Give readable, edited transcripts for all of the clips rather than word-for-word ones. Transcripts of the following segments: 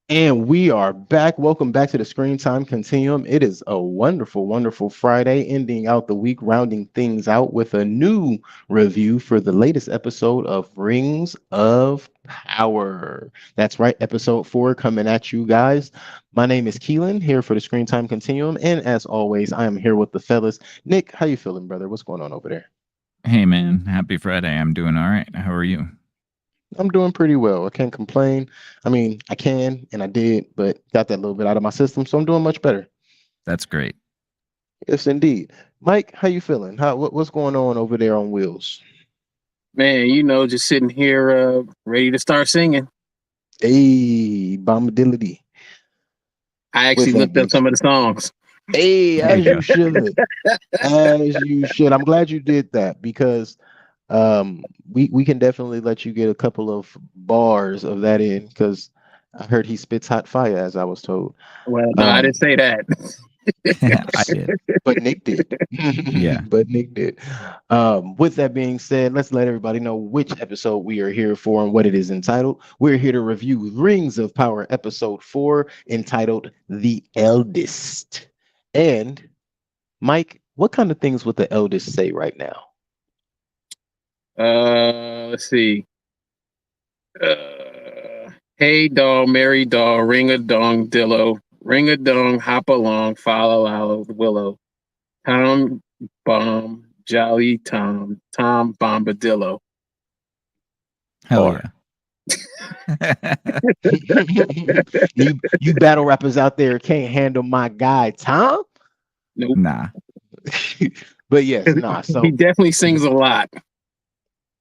And we are back. Welcome back to the Screen Time Continuum. It is a wonderful, wonderful Friday, ending out the week, rounding things out with a new review for the latest episode of Rings of Power. That's right, episode 4 coming at you guys. My name is Keelan, here for the Screen Time Continuum, and as always, I am here with the fellas. Nick, how you feeling, brother? What's going on over there? Hey man, happy Friday. I'm doing all right. How are you? I'm doing pretty well. I can't complain. I mean, I can and I did, but got that little bit out of my system, so I'm doing much better. That's great. Yes, indeed. Mike, how you feeling? What's going on over there on Wheels? Man, just sitting here, ready to start singing. Hey, bombadility. I With actually that looked being up some said, of the songs. hey, There you as go. you should, as you should. I'm glad you did that because we can definitely let you get a couple of bars of that in because I heard he spits hot fire, as I was told. Well, no, I didn't Um, say that. I did. but Nick did. Yeah. But Nick did. With that being said, let's let everybody know which episode we are here for and what it is entitled. We're here to review Rings of Power episode 4, entitled The Eldest. And Mike, what kind of things would the eldest say right now? Let's see. Hey, doll, Mary doll, ring a dong, dillo, ring a dong, hop along, follow out willow, Tom bomb, jolly Tom, Tom bombadillo. Hell Bar. yeah. You battle rappers out there can't handle my guy, Tom. Nope. Nah. But yes, nah. He So definitely sings a lot.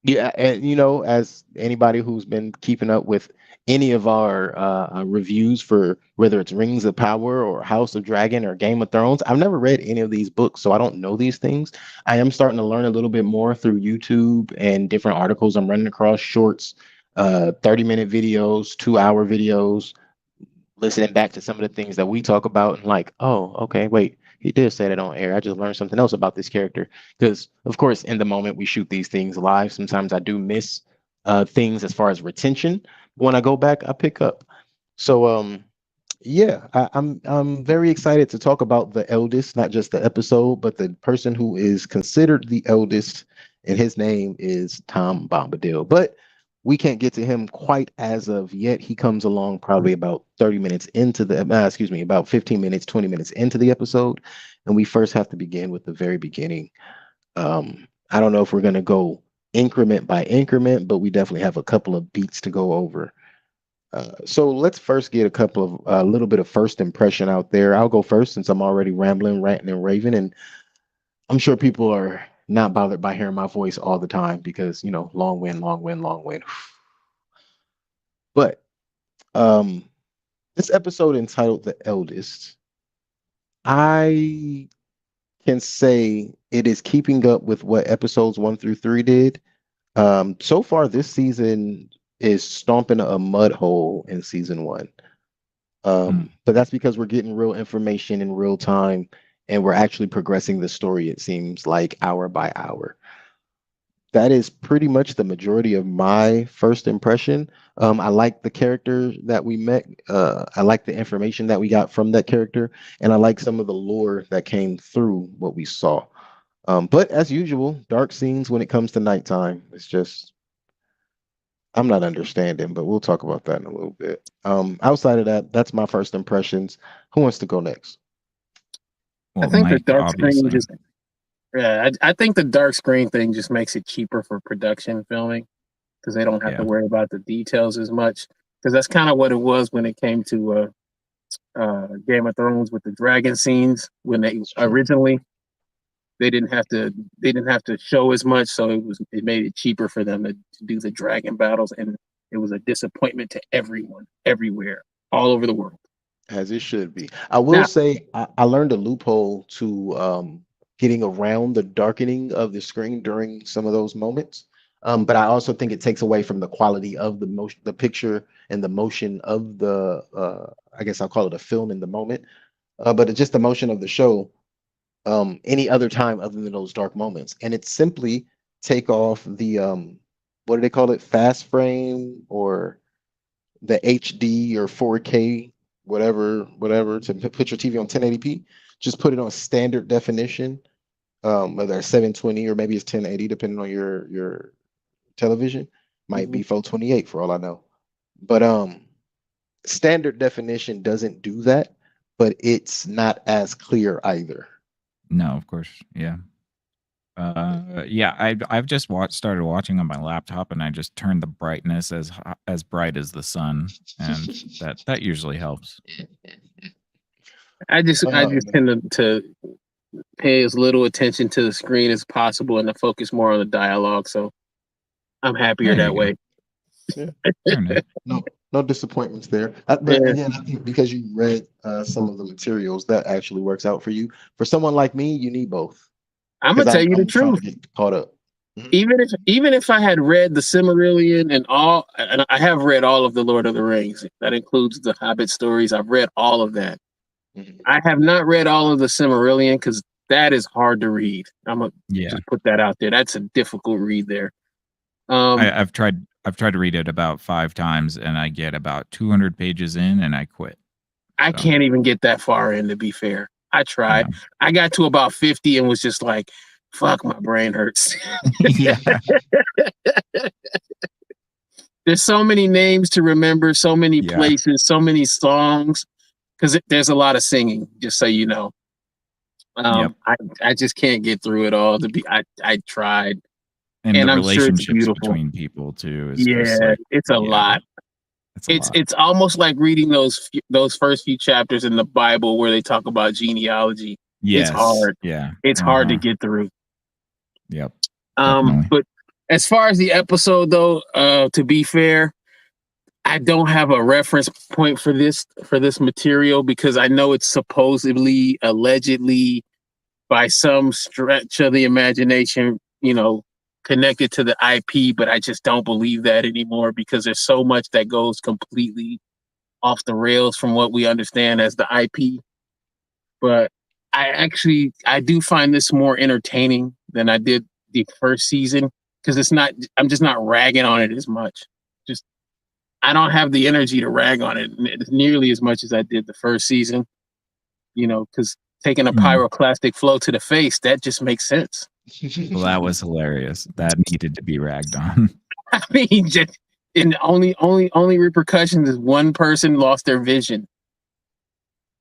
yeah, and as anybody who's been keeping up with any of our reviews for whether it's Rings of Power or House of Dragon or Game of Thrones, I've never read any of these books, so I don't know these things. I am starting to learn a little bit more through YouTube and different articles I'm running across, shorts, 30-minute videos, 2-hour videos, listening back to some of the things that we talk about and like, oh, okay, wait, he did say that on air. I just learned something else about this character. Because of course, in the moment we shoot these things live, sometimes I do miss things as far as retention. When I go back, I pick up. So yeah, I'm very excited to talk about the eldest, not just the episode, but the person who is considered the eldest, and his name is Tom Bombadil. But we can't get to him quite as of yet. He comes along probably about 30 minutes into the, excuse me, about 15 minutes, 20 minutes into the episode, and we first have to begin with the very beginning. I don't know if we're gonna go increment by increment, but we definitely have a couple of beats to go over. So let's first get a couple of a little bit of first impression out there. I'll go first since I'm already rambling, ranting, and raving, and I'm sure people are not bothered by hearing my voice all the time because long wind, long wind, long wind. But um, this episode entitled "The Eldest," I can say it is keeping up with what episodes 1 through 3 did. So far, this season is stomping a mud hole in season 1. Mm. But that's because we're getting real information in real time and we're actually progressing the story, it seems like hour by hour. That is pretty much the majority of my first impression. I like the character that we met. I like the information that we got from that character, and I like some of the lore that came through what we saw. But as usual, dark scenes when it comes to nighttime. It's just I'm not understanding, but we'll talk about that in a little bit. Outside of that, that's my first impressions. Who wants to go next? I Well, think the Mike, dark screen obviously. just Yeah, I think the dark screen thing just makes it cheaper for production filming because they don't have to Yeah. worry about the details as much. Because that's kind of what it was when it came to Game of Thrones with the dragon scenes. When they It's true. originally they didn't have to show as much, so it made it cheaper for them to do the dragon battles, and it was a disappointment to everyone, everywhere, all over the world. As it should be. I will Now, say I learned a loophole to getting around the darkening of the screen during some of those moments. But I also think it takes away from the quality of the motion, the picture, and the motion of the. I guess I'll call it a film in the moment. But it's just the motion of the show. Any other time other than those dark moments, and it's simply take off the what do they call it? Fast frame or the HD or 4K, whatever, to put your TV on 1080p. Just put it on standard definition, whether it's 720 or maybe it's 1080, depending on your television. Might Mhm. be 428 for all I know. But standard definition doesn't do that, but it's not as clear either. No, of course. Yeah. Yeah, I've just started watching on my laptop, and I just turned the brightness as bright as the sun, and that usually helps. I just tend to pay as little attention to the screen as possible and to focus more on the dialogue. So I'm happier There that you go. way. Yeah. Fair enough. No disappointments there. But Yeah. again, I think because you read some of the materials, that actually works out for you. For someone like me, you need both I'm because gonna tell you the I'm trying truth. to get caught up. Mhm. Even if I had read the Silmarillion and I have read all of the Lord of the Rings. That includes the Hobbit stories. I've read all of that. Mhm. I have not read all of the Silmarillion because that is hard to read. I'm gonna Yeah, just put that out there. That's a difficult read there. Um, I've tried to read it about 5 times, and I get about 200 pages in, and I quit. I So can't even get that far in, to be fair. I yeah, tried. I got to about 50 and was just like, fuck, my brain hurts. yeah, There's so many names to remember, so many yeah, places, so many songs, because there's a lot of singing, just so you know. yep. I just can't get through it all. I tried, And the and I'm sure it's relationships beautiful. between people too is just Yeah, like, it's a yeah, lot. it's a lot. It's almost like reading those first few chapters in the Bible where they talk about genealogy. It's Yes, hard. yeah, It's hard to get through. yep, definitely. But as far as the episode though, to be fair, I don't have a reference point for this material because I know it's supposedly, allegedly, by some stretch of the imagination, connected to the IP, but I just don't believe that anymore because there's so much that goes completely off the rails from what we understand as the IP. But I do find this more entertaining than I did the first season because I'm just not ragging on it as much. Just I don't have the energy to rag on it nearly as much as I did the first season, because taking a Mm. pyroclastic flow to the face, that just makes sense. Well, that was hilarious. That needed to be ragged on. I mean, just and the only repercussions is one person lost their vision.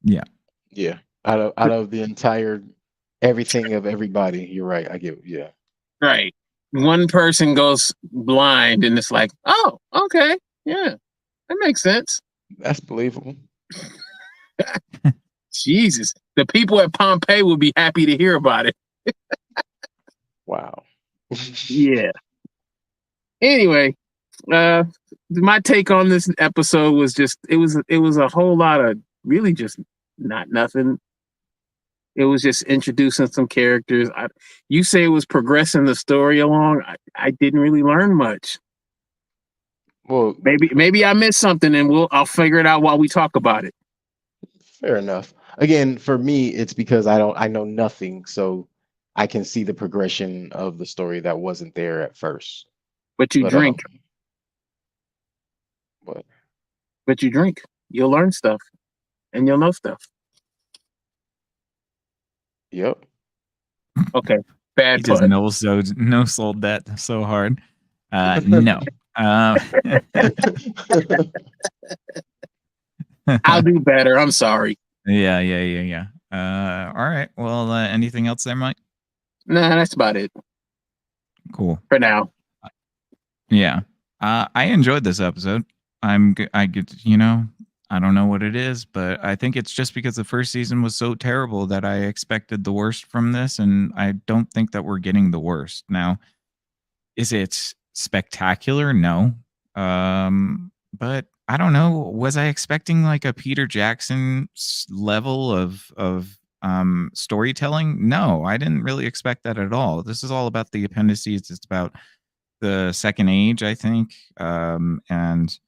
Yeah, Yeah. Out of the entire everything of everybody, you're right. I get yeah. Right. One person goes blind and it's like, oh, okay. Yeah, that makes sense. That's believable. Jesus. The people at Pompeii will be happy to hear about it. Wow. Yeah. Anyway, my take on this episode was just it was a whole lot of really just not nothing. It was just introducing some characters. You say it was progressing the story along. I didn't really learn much. Well, Maybe I missed something, and I'll figure it out while we talk about it. fair enough. Again, for me, it's because I know nothing, so I can see the progression of the story that wasn't there at first. But you But drink, but but you drink. You'll learn stuff, and you'll know stuff. yep. Okay, he bad just pun. no sold that so hard. No. I'll do better. I'm sorry. Yeah. All right. Well, anything else there, Mike? Nah, that's about it Cool. for now. Yeah. I enjoyed this episode. I get, I don't know what it is, but I think it's just because the first season was so terrible that I expected the worst from this, and I don't think that we're getting the worst. Now, is it spectacular? No. But I don't know. Was I expecting like a Peter Jackson level of storytelling? No, I didn't really expect that at all. This is all about the appendices. It's about the second age, I think. And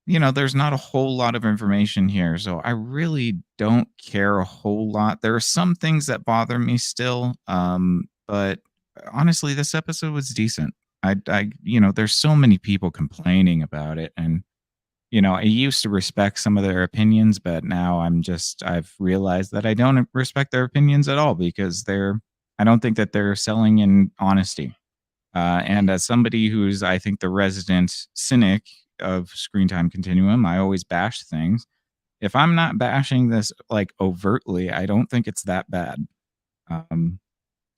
there's not a whole lot of information here, so I really don't care a whole lot. There are some things that bother me still, but honestly, this episode was decent. There's so many people complaining about it, and I used to respect some of their opinions, but now I've realized that I don't respect their opinions at all because I don't think that they're selling in honesty. And as somebody who's, I think, the resident cynic of Screen Time Continuum, I always bash things. If I'm not bashing this like overtly, I don't think it's that bad. Um,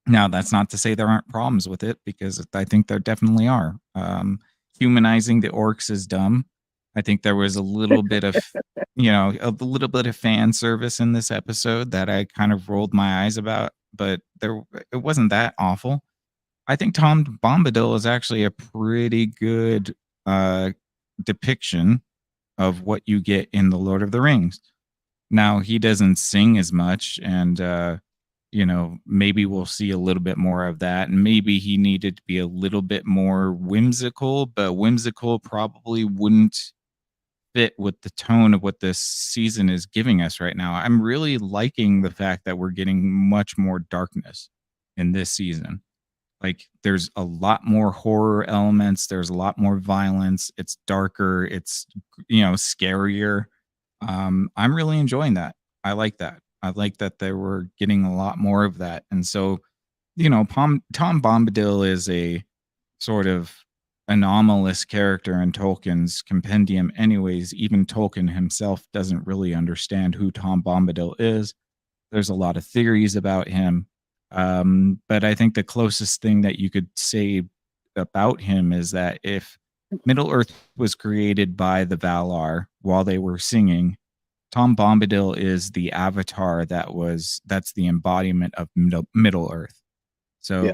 Now, that's not to say there aren't problems with it, because I think there definitely are. Humanizing the orcs is dumb. I think there was a little bit of, a little bit of fan service in this episode that I kind of rolled my eyes about, but it wasn't that awful. I think Tom Bombadil is actually a pretty good uh, depiction of what you get in The Lord of the Rings. Now, he doesn't sing as much, and maybe we'll see a little bit more of that. And maybe he needed to be a little bit more whimsical, but whimsical probably wouldn't fit with the tone of what this season is giving us right now. I'm really liking the fact that we're getting much more darkness in this season. Like, there's a lot more horror elements, there's a lot more violence, it's darker, it's scarier. I'm really enjoying that. I like that. I like that they were getting a lot more of that. And so, Tom Bombadil is a sort of anomalous character in Tolkien's compendium anyways. Even Tolkien himself doesn't really understand who Tom Bombadil is. There's a lot of theories about him. But I think the closest thing that you could say about him is that if Middle Earth was created by the Valar while they were singing, Tom Bombadil is the avatar that's the embodiment of Middle Earth. So Yeah.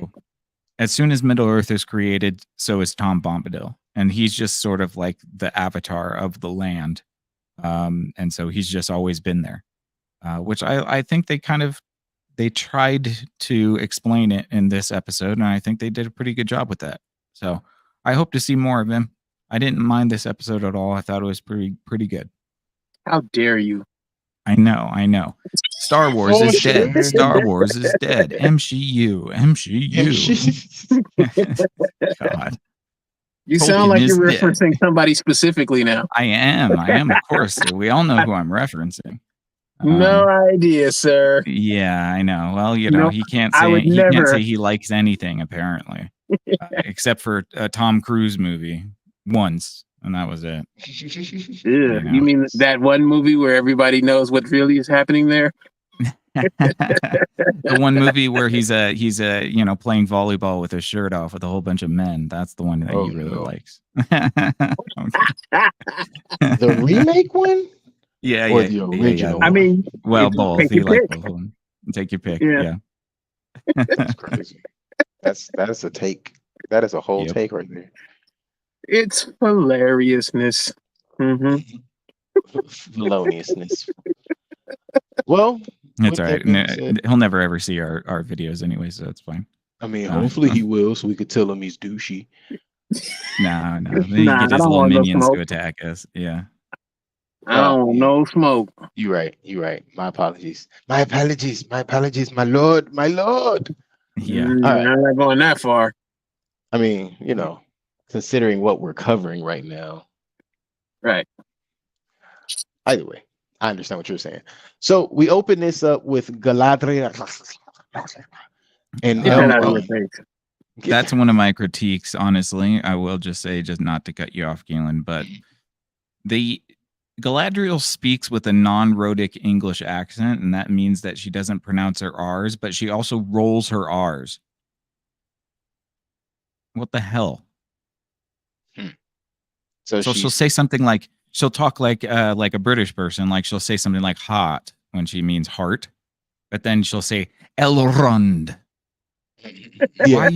as soon as Middle Earth is created, so is Tom Bombadil. And he's just sort of like the avatar of the land. And so he's just always been there, which I think they tried to explain it in this episode, and I think they did a pretty good job with that. So I hope to see more of him. I didn't mind this episode at all. I thought it was pretty good. How dare you? I know. Star Wars Oh, is shit. dead. Star Wars is dead. MCU. God. You Tolkien sound like is you're dead. referencing somebody specifically now. I am, of course. We all know who I'm referencing. No idea, sir. Yeah, I know. Well, Nope. he can't I say would he can't never. say he likes anything apparently, except for a Tom Cruise movie once, and that was it. Ew, you mean that one movie where everybody knows what really is happening there? The one movie where he's playing volleyball with his shirt off with a whole bunch of men. That's the one that he really likes. The remake one? Yeah, Or yeah, the original I one? mean, well, it's- both. take He your likes pick. both of them. Take your pick. Yeah. Yeah. That's crazy. That's a take. That is a whole Yep. take right there. It's hilariousness. Mm-hmm. Feloniousness. Well, It's with all that right. being said, He'll never ever see our videos anyway, so that's fine. I mean, hopefully he will, so we could tell him he's douchey. No. Then he Nah, get I his don't little want no minions to smoke. attack us. Yeah. I don't want no smoke. You're right. My apologies. My lord. Yeah. All right. I'm not going that far. I mean, considering what we're covering right now. Right. Either way, I understand what you're saying. So we open this up with Galadriel and Get that out of well, your face. That's one of my critiques, honestly. I will just say, just not to cut you off, Galen, but Galadriel speaks with a non-rhotic English accent, and that means that she doesn't pronounce her R's, but she also rolls her R's. What the hell? So she'll say something like, she'll talk like a British person, like she'll say something like hot when she means heart, but then she'll say Elrond. Yeah.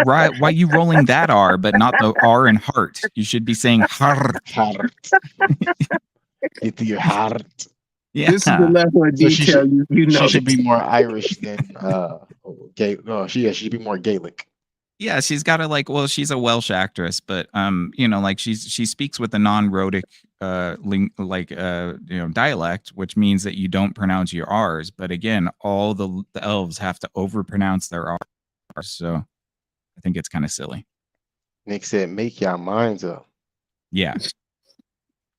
Why are you rolling that R, but not the R in heart? You should be saying heart. Get to your heart. Yeah. This is the level of detail you know. She should be more Irish than gay. No, she should be more Gaelic. Yeah, she's got to she's a Welsh actress, but she speaks with a non-rhotic dialect, which means that you don't pronounce your R's. But again, all the elves have to overpronounce their R's, so I think it's kind of silly. Nick said, "Make your minds up." Yeah.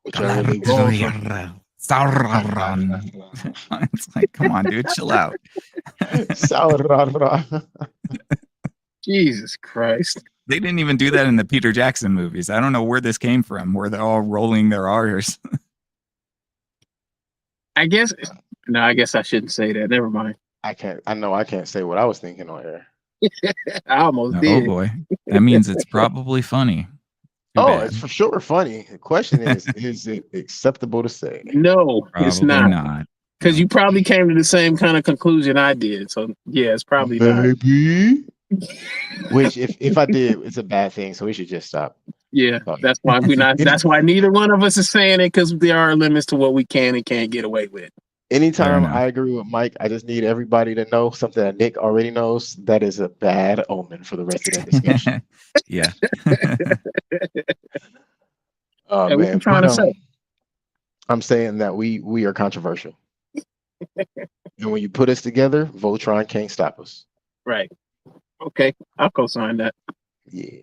whichever they roll from. Sauron. It's like, come on, dude, chill out. Sauron. Jesus Christ. They didn't even do that in the Peter Jackson movies. I don't know where this came from, where they're all rolling their R's. I guess. No, I guess I shouldn't say that. Never mind. I know I can't say what I was thinking on air. I almost Oh did. boy, that means it's probably funny. Too bad. It's for sure funny. The question is it acceptable to say? No, it's Probably not. not. Because you probably came to the same kind of conclusion I did. So yeah, it's probably not. Maybe. Which if I did, it's a bad thing. So we should just stop. Yeah, talking. that's why we're not. That's why neither one of us is saying it, because there are limits to what we can and can't get away with. Anytime enough. I agree with Mike, I just need everybody to know something that Nick already knows. That is a bad omen for the rest of the discussion. Yeah. Oh Hey, what you man, trying to say? I'm saying that we are controversial, and when you put us together, Voltron can't stop us. Right. Okay, I'll co-sign that. Yeah,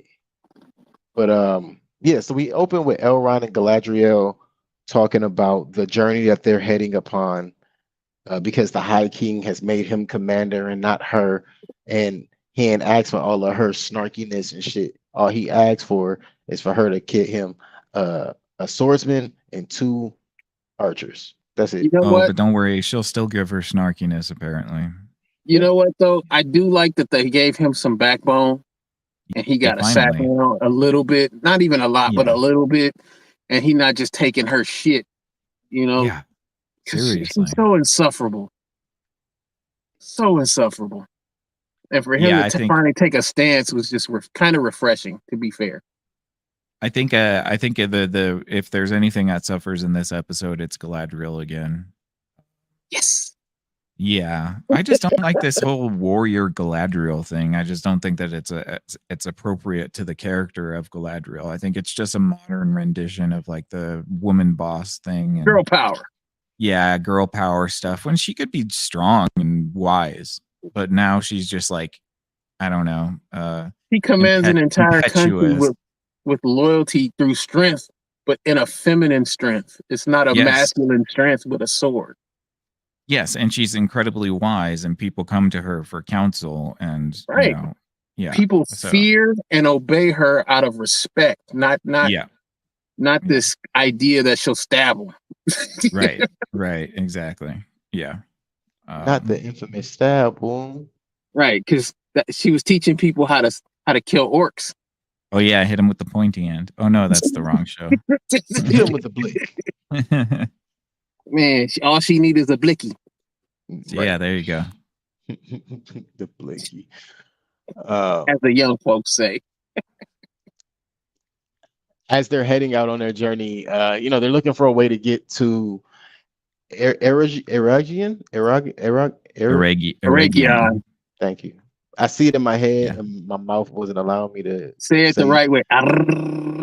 but yeah. So we open with Elrond and Galadriel talking about the journey that they're heading upon, because the High King has made him commander and not her, and he ain't asked for all of her snarkiness and shit. All he asked for is for her to get him a swordsman and 2 archers. That's You it. know Oh, what? but don't worry, she'll still give her snarkiness, apparently. You know what though? I do like that they gave him some backbone, and he got a sack finally. on a little bit, not even a lot, but Yeah. a little bit, and he not just taking her shit. You know, Yeah. 'cause Seriously. she's so insufferable, so insufferable. And for him Yeah, to I think finally take a stance was just kind of refreshing. To be fair, I think the if there's anything that suffers in this episode, it's Galadriel again. yes. Yeah, I just don't like this whole warrior Galadriel thing. I just don't think that it's appropriate to the character of Galadriel. I think it's just a modern rendition of like the woman boss thing and Girl power. yeah, girl power stuff when she could be strong and wise, but now she's just like I don't know, He commands an entire country impetuous. with loyalty through strength, but in a feminine strength. It's not a Yes. masculine strength with a sword. Yes, and she's incredibly wise, and people come to her for counsel, and Right. yeah. People So fear and obey her out of respect, not yeah, this idea that she'll stab them. right, exactly. Yeah. Not the infamous stab wound. Right, because she was teaching people how to kill orcs. Oh yeah, hit him with the pointy end. Oh no, that's the wrong show. Hit him with the blick. Man, all she needs is a blicky. Yeah, there you go. The blicky. As the young folks say. As they're heading out on their journey, they're looking for a way to get to Eragion. Aragion. Thank you. I see it in my head, Yeah. and my mouth wasn't allowing me to Say it the right way. Aragion.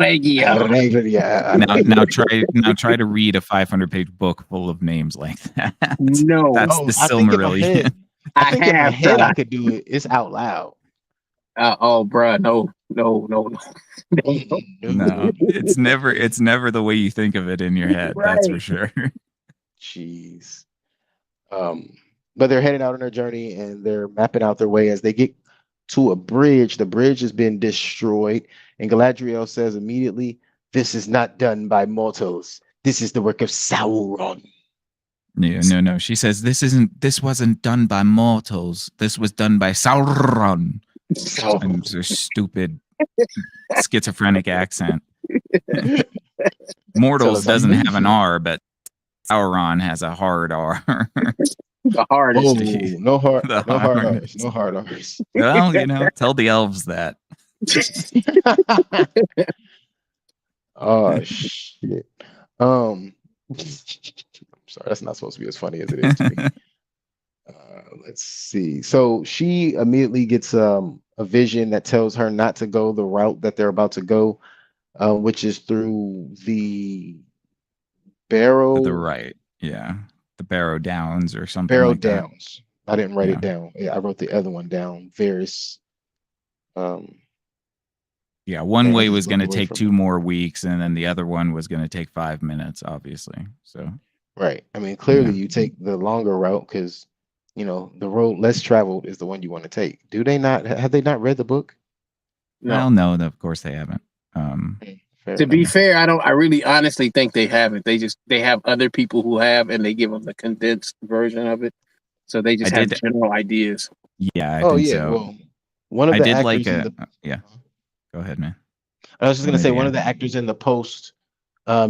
Now try to read a 500-page book full of names like that. No. That's the Silmarillion. I think in my head I could do it. It's out loud. Oh, bruh, no. No, it's never the way you think of it in your head. Right. That's for sure. Jeez. But they're heading out on their journey and they're mapping out their way as they get to a bridge. The bridge has been destroyed, and Galadriel says immediately, "This is not done by mortals. This is the work of Sauron." Yeah, no. She says this wasn't done by mortals. This was done by Sauron. And it's a stupid schizophrenic accent. Mortals doesn't have an R, but Sauron has a hard R. The hardest. Oh, no hard R's. No hard R's. Well, tell the elves that. Oh shit. Sorry, that's not supposed to be as funny as it is to me. Let's see. So she immediately gets a vision that tells her not to go the route that they're about to go, which is through the Barrow. The right, yeah, the Barrow Downs or something. Barrow like Downs. That. I didn't write it down. Yeah, I wrote the other one down. Varys. Yeah, one and way he's was going running to away take from 2 her. more weeks, and then the other one was going to take 5 minutes, obviously. So, Right. I mean, yeah. clearly you take the longer route because, the road less traveled is the one you want to take. Do they not? Have they not read the book? Well, No. no, of course they haven't. Fair To be enough. fair, I don't. I really, honestly think they haven't. They have other people who have, and they give them the condensed version of it. So they I just have did, general ideas. yeah, I Oh think yeah. so. Well, one of I the did like actors in the yeah, go ahead, man. I was just One gonna of say the one of the actors in the post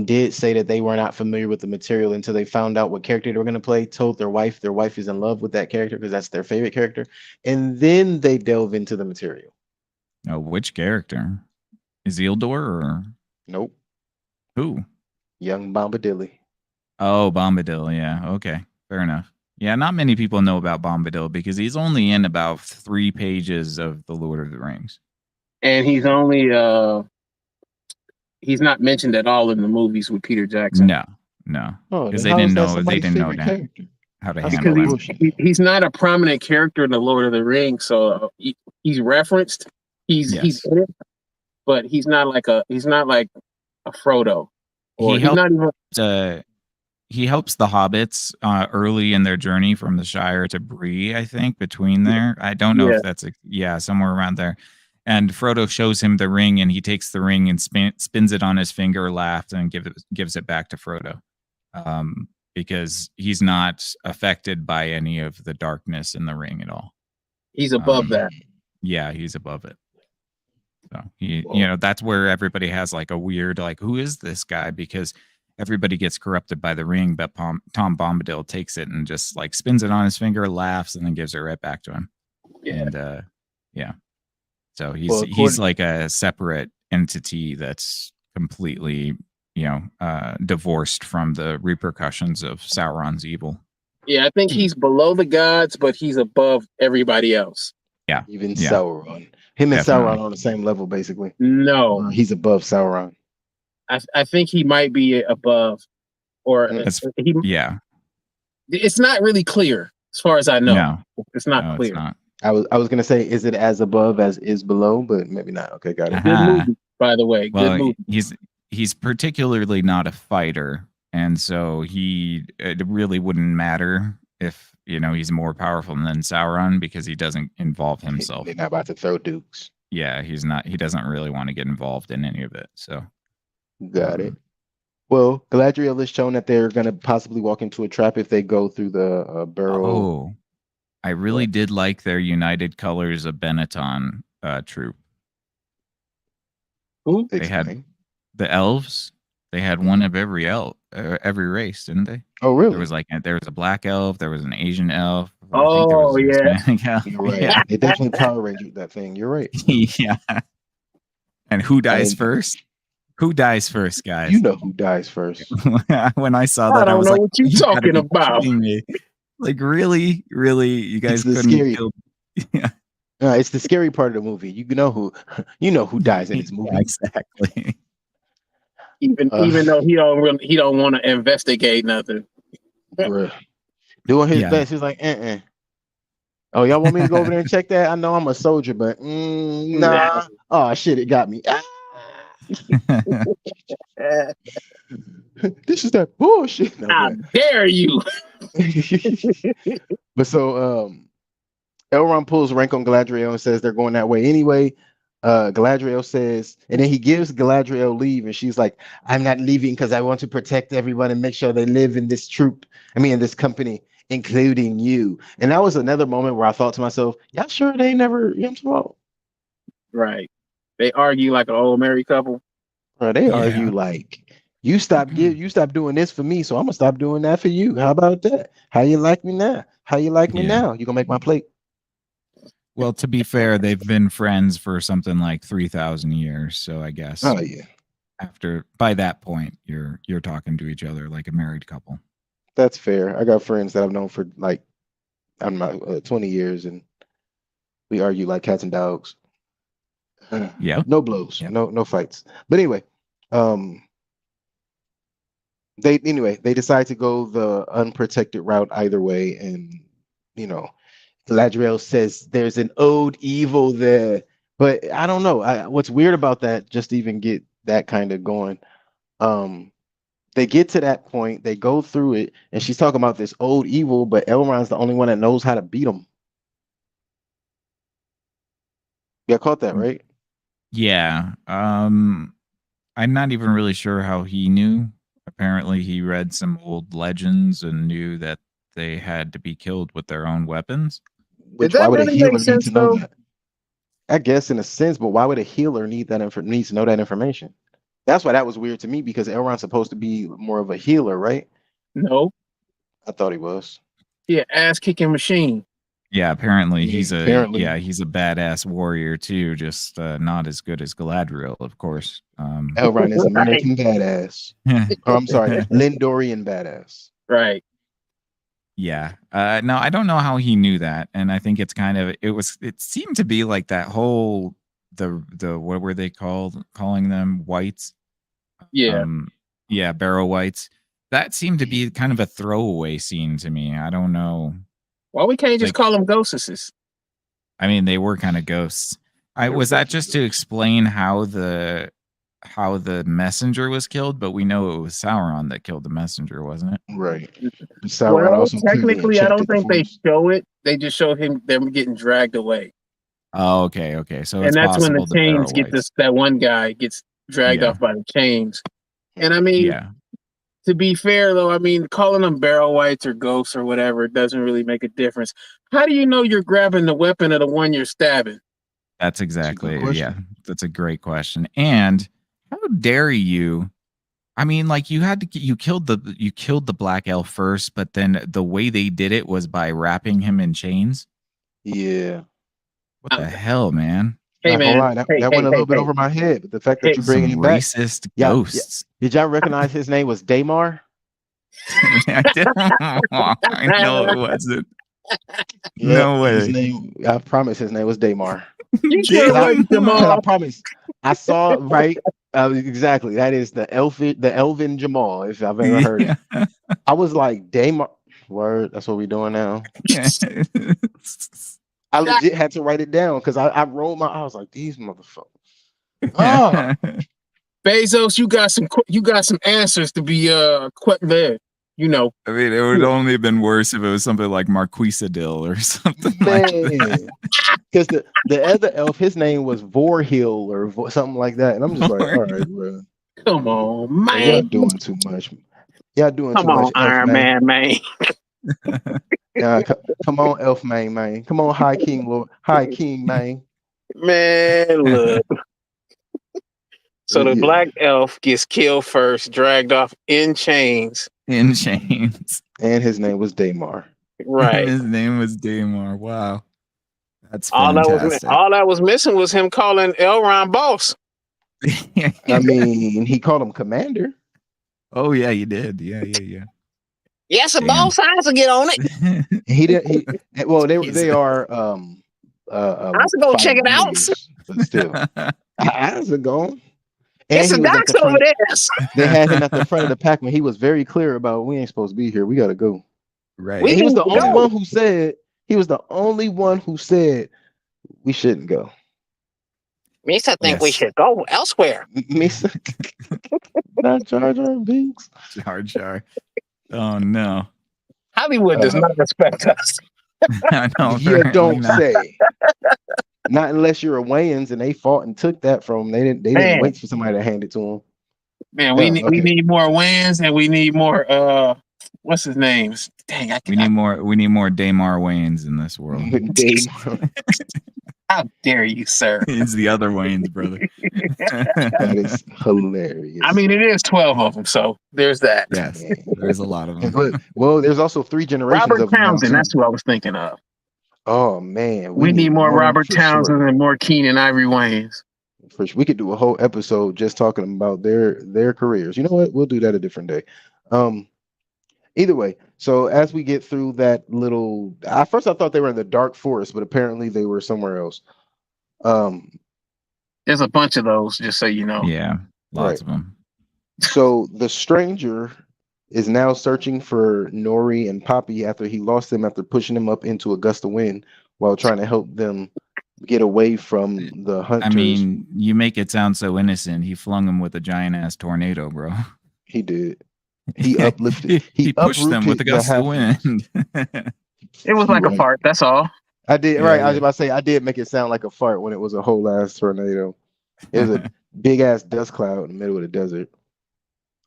did say that they were not familiar with the material until they found out what character they were gonna play. Told their wife is in love with that character because that's their favorite character, and then they delve into the material. oh, which character? Isildur or Nope, who? young Bombadilly. Oh, Bombadil. Yeah. Okay. Fair enough. Yeah. Not many people know about Bombadil because he's only in about 3 pages of The Lord of the Rings. And he's not mentioned at all in the movies with Peter Jackson. No, no, Oh, because then how is that they somebody's didn't know favorite that character? how to That's handle Because some him. bullshit. he's not a prominent character in the Lord of the Rings, so he's referenced. He's Yes, in it, but he's not like a Frodo, or he he's helped. not even. Uh, he helps the hobbits early in their journey from the Shire to Bree. I think between there. I don't know Yeah, if that's yeah, somewhere around there. And Frodo shows him the ring, and he takes the ring and spins it on his finger, laughs, and gives it back to Frodo. Because he's not affected by any of the darkness in the ring at all. he's above that. Yeah, he's above it. So Well, that's where everybody has like a weird, like, who is this guy? Because everybody gets corrupted by the ring, but Tom Bombadil takes it and just like spins it on his finger, laughs, and then gives it right back to him. Yeah, And yeah, so well, he's according like a separate entity that's completely divorced from the repercussions of Sauron's evil. yeah. I think he's below the gods, but he's above everybody else. Yeah, even yeah, Sauron, him and Sauron definitely. on the same level, basically. No, He's above Sauron. I think he might be above, or Mm. That's he. yeah. It's not really clear, as far as I know. No, It's not no, it's clear. not. I was gonna say, is it as above as is below? But maybe not. Okay, got it. Good Aha. movie, by the way. Good Well, movie. he's particularly not a fighter, and so it really wouldn't matter if he's more powerful than Sauron because he doesn't involve himself. They're not about to throw dukes. Yeah, he's not. He doesn't really want to get involved in any of it. So Got it. Well, Galadriel has shown that they're gonna possibly walk into a trap if they go through the burrow. oh, I really What? did like their United Colors of Benetton troop. Who? They had Explain. the elves. They had one of every race, didn't they? Oh, There really? was a black elf, there was an Asian elf. I think there Oh was a yeah. Hispanic elf. You're right. Yeah. They definitely Power Ranger that thing. You're right. Yeah. And who I dies didn't think first? Who dies first, you guys? know who dies first. When I saw I that, I don't was know like, what you you gotta talking be about. kidding me. Like, really? Really? You It's guys the couldn't scary. kill Yeah. It's the scary part of the movie. You know who, you know who dies in this movie. Yeah, exactly. Even though he don't want to investigate nothing. Bruh. Doing his Yeah. best. He's like, Oh, y'all want me to go over there and check that? I know I'm a soldier, but nah. Oh shit, it got me. Ah! This is that bullshit. No, How dare you? but so Elrond pulls rank on Galadriel and says they're going that way anyway. Galadriel says, and then he gives Galadriel leave, and she's like, "I'm not leaving because I want to protect everyone and make sure they live in this troop. I mean, in this company, including you." And that was another moment where I thought to myself, "Y'all sure they never, you know what I'm talking about?" Right. They argue like an old married couple. Bro, they Yeah. argue like you stop doing this for me, so I'm gonna stop doing that for you. How about that? How you like me now? How you like me Yeah. now? You gonna make my plate? Well, to be fair, they've been friends for something like 3,000 years. So I guess Oh yeah, by that point, you're talking to each other like a married couple. that's fair. I got friends that I've known for like I'm not 20 years, and we argue like cats and dogs. Yeah. No blows, Yeah. no fights. But anyway, um, they decide to go the unprotected route either way, and Galadriel says there's an old evil there. But I don't know. What's weird about that, just to even get that kind of going, um, they get to that point, they go through it, and she's talking about this old evil, but Elrond's the only one that knows how to beat him. Yeah, caught that, right? Yeah. I'm not even really sure how he knew. Apparently, he read some old legends and knew that they had to be killed with their own weapons. Did Which why that would a really make healer need to sense know though? that? I guess in a sense, but why would a healer need that needs to know that information? That's why that was weird to me because Elrond's supposed to be more of a healer, right? No. I thought he was. Yeah, ass kicking machine. Yeah, apparently Yeah, apparently. he's a badass warrior too, just not as good as Galadriel, of course. Elrond is Right. American badass. Oh, I'm sorry, Lindorian badass. Right. Yeah. No, I don't know how he knew that, and I think it's kind of it seemed to be like that whole the what were they calling them, whites? Yeah. Um, yeah, barrow whites. That seemed to be kind of a throwaway scene to me. I don't know. Why we can't just Like, call them ghosts? I mean, they were kind of ghosts. I They were was that definitely just to explain how the messenger was killed, but we know it was Sauron that killed the messenger, wasn't it? right. But Sauron Well, also clearly technically, I don't enchanted the think they forest. show it. They just show them getting dragged away, Oh, okay, okay. So and it's that's when the possible the chains barrow get whites. this. That one guy gets dragged Yeah, off by the chains. And I mean, yeah. to be fair though, I mean, calling them barrel whites or ghosts or whatever doesn't really make a difference. How do you know you're grabbing the weapon of the one you're stabbing? That's That's a good exactly yeah. question. That's a great question. And how dare you? I mean, like you killed the black elf first, but then the way they did it was by wrapping him in chains. Yeah. What Uh, the hell, man? hey Not gonna man, lie, that, hey that hey went a hey little bit hey over my head, but the fact that hey. you bringing Some him back, racist yeah, yeah. ghosts. Did y'all recognize his name was Damar? I didn't. I know it wasn't. Yep, No his way. name. I promise his name was Damar. You sure it Cause I, wasn't cause I Jamal? promise, I saw right. Exactly. That is the Elvin Jamal, if I've ever heard it. Yeah. I was like, Damar. Word. That's what we doing now. Yeah. I legit had to write it down because I rolled my. I was like, these motherfuckers. Oh, Bezos, you got some answers to be there. You know, I mean, it would only have been worse if it was something like Marquisadil or something like that. man. Because the other elf, his name was Vorhill or something like that, and I'm just like, all right, bro. come on, Bro, y'all man. doing too much. Y'all doing Come too on, much, Elf Iron man. Man. Come on, Elf man. Come on, High King Lord, High King man. Man, look. So But the yeah, black elf gets killed first, dragged off in chains. In chains. and his name was Damar. And Right. his name was Damar. Wow. That's All that was fantastic. all that was missing was him calling Elrond boss. I mean, he called him Commander. Oh yeah, you did. Yeah. Yes, a Damn. boss has to get on it. He did. Well, He's they are I have to go check fighting it out. warriors, but still, eyes are gone. And It's a he was at the dox over front. there. They had him at the front of the pack when he was very clear about we ain't supposed to be here. We got to go. We And right. he was need the to only Yeah. go. one who said we shouldn't go. Misa think we Yes. should go elsewhere. Me, not Jar Jar Binks. Jar Jar. Oh no. Hollywood does Uh, not respect us. I know, you apparently don't not. say. Not unless you're a Wayans and they fought and took that from them. They didn't Man, wait for somebody to hand it to them. man, Yeah, we okay. need more wins and we need more what's his name? Dang, We need more Damar Waynes in this world. Dame. how dare you, sir? He's the other Wayne's brother. That is hilarious. I mean, it is 12 of them, so there's that. Yes, Man. there's a lot of And them. well, there's also 3 generations Robert of them now Townsend, too. that's who I was thinking of. Oh man, We need more Robert for Townsend sure. and more Keenan Ivory Wayans. For sure. We could do a whole episode just talking about their careers. You know what? We'll do that a different day. Um, Either way, so as we get through that little, at first I thought they were in the dark forest, but apparently they were somewhere else. Um, There's a bunch of those, just so you know. Yeah, right. lots of them. So the stranger is now searching for Nori and Poppy after he lost them after pushing them up into a gust of wind while trying to help them get away from the I hunters. mean, you make it sound so innocent. He flung him with a giant ass tornado, bro. He did. He uplifted. He He pushed them with uprooted a the gust of halflings. wind. It was You like a right. fart. That's all. I did Yeah, right. I was yeah. about to say I did make it sound like a fart when it was a whole ass tornado. It was a big ass dust cloud in the middle of the desert.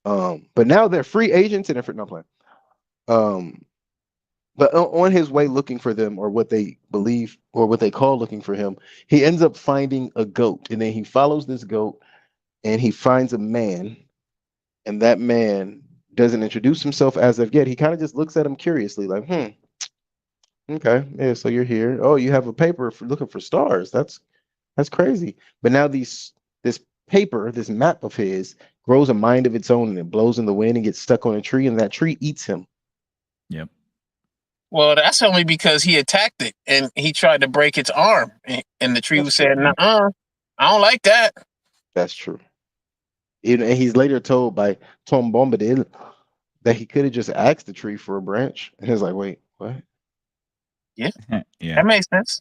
But now they're free agents and different. No plan. Um, but on his way looking for them, or what they believe, or what they call looking for him, he ends up finding a goat, and then he follows this goat, and he finds a man, and that man doesn't introduce himself as of yet. He kind of just looks at him curiously, like, okay, yeah, so you're here. Oh, you have a paper for looking for stars. That's crazy. But now this paper, this map of his, grows a mind of its own, and it blows in the wind and gets stuck on a tree, and that tree eats him. Yep. Well, that's only because he attacked it and he tried to break its arm, and the tree That's was true. saying, "Nuh-uh, I don't like that." That's true. And he's later told by Tom Bombadil that he could have just asked the tree for a branch. And he's like, wait, what? Yeah, Yeah. that makes sense.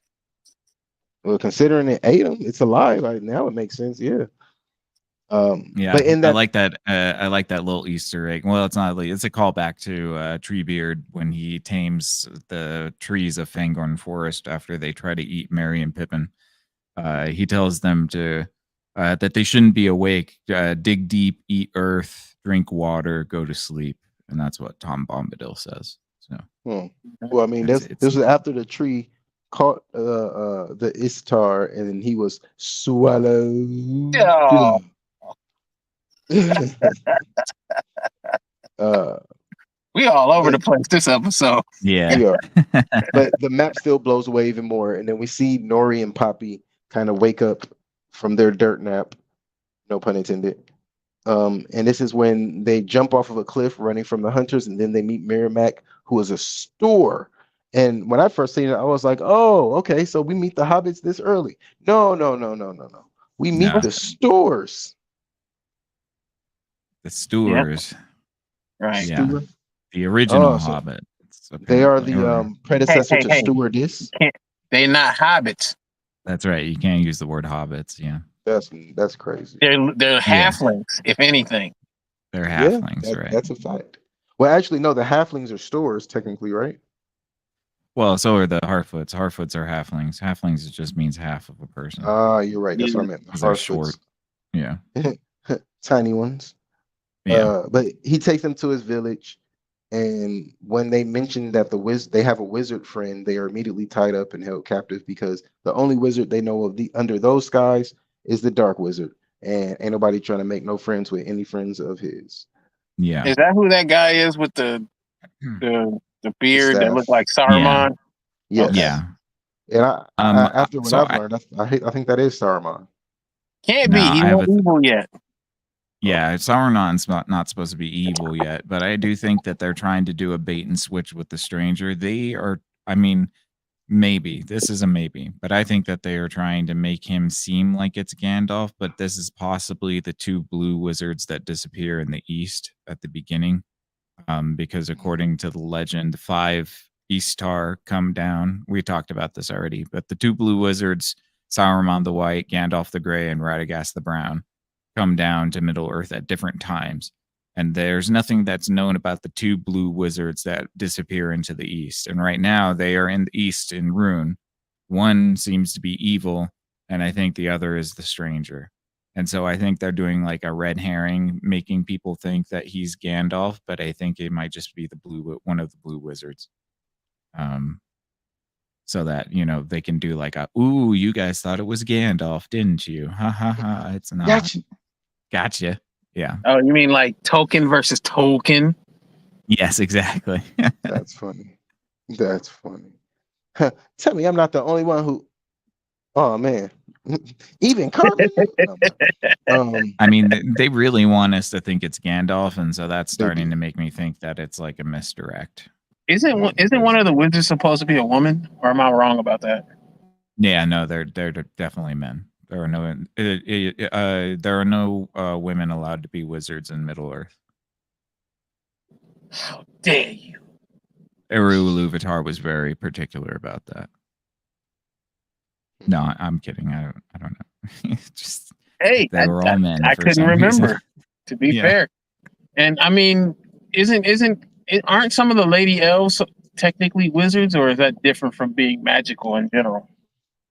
Well, considering it ate him, it's alive. Like, now it makes sense. Yeah. Yeah, But in I that, like that. I like that little Easter egg. Well, it's not. It's a callback to Treebeard when he tames the trees of Fangorn Forest after they try to eat Merry and Pippin. He tells them to that they shouldn't be awake. Dig deep, eat earth, drink water, go to sleep, and that's what Tom Bombadil says. So well, I mean, it's this was after the tree caught the Istar, and he was swallowed. Oh, uh, we all over but the place this episode. yeah. we are. But the map still blows away even more, and then we see Nori and Poppy kind of wake up from their dirt nap, no pun intended. And this is when they jump off of a cliff running from the hunters, and then they meet Merrimack, who is a store. And when I first seen it, I was like, "Oh, okay, so we meet the hobbits this early." No, no, no, no, no, no. We meet No, the stores. the Yeah, Stewards. right. Yeah, Steward. the original Oh, so Hobbit. they are Apparently, the or Hey, predecessor hey, to hey! stewardess. Can't, they're not hobbits. that's right. You can't use the word hobbits. Yeah, That's crazy. They're yeah, halflings, if anything. they're Yeah, halflings, right? that's a fact. Well, actually, no, the halflings are stores technically, right? Well, so are the Harfoots. Harfoots are halflings. Halflings it just means half of a person Ah, you're right. That's what Yeah. I meant. because they're short. Harfoots, Yeah, tiny ones. yeah, But he takes them to his village, and when they mention that they have a wizard friend, they are immediately tied up and held captive because the only wizard they know of the under those skies is the Dark Wizard, and ain't nobody trying to make no friends with any friends of his. yeah, Is that who that guy is with the The beard that looked staff, like yeah, Saruman? Okay, yes, yeah. and after what So I've learned, I think that is Saruman. can't be. no, He's I have not a evil yet. yeah. Sauron's not supposed to be evil yet, but I do think that they're trying to do a bait and switch with the stranger. They are. I mean, maybe this is a maybe, but I think that they are trying to make him seem like it's Gandalf, but this is possibly the two blue wizards that disappear in the east at the beginning. Because according to the legend, 5 Eastar come down. We talked about this already, but the two blue wizards, Sauron the White, Gandalf the Gray, and Radagast the Brown, come down to Middle Earth at different times. And there's nothing that's known about the two blue wizards that disappear into the east. And right now, they are in the east in Rune. One seems to be evil, and I think the other is the stranger. And so I think they're doing like a red herring, making people think that he's Gandalf, but I think it might just be one of the blue wizards. Um, so that they can do like ooh, you guys thought it was Gandalf, didn't you? Ha ha ha! It's not. Gotcha. Gotcha. Yeah. Oh, you mean like Token versus Tolkien? Yes, exactly. That's funny. That's funny. Tell me, I'm not the only one who. Oh man, even Carmen. No, I mean, they really want us to think it's Gandalf, and so that's they starting do. to make me think that it's like a misdirect. Isn't one of the wizards supposed to be a woman, or am I wrong about that? Yeah, no, they're definitely men. There are no women allowed to be wizards in Middle Earth. How dare you? Eru Iluvatar was very particular about that. No, I'm kidding. I don't know. It's just Hey, they were all men I for couldn't some reason. remember. To be Yeah. fair, and I mean, aren't some of the lady elves technically wizards, or is that different from being magical in general?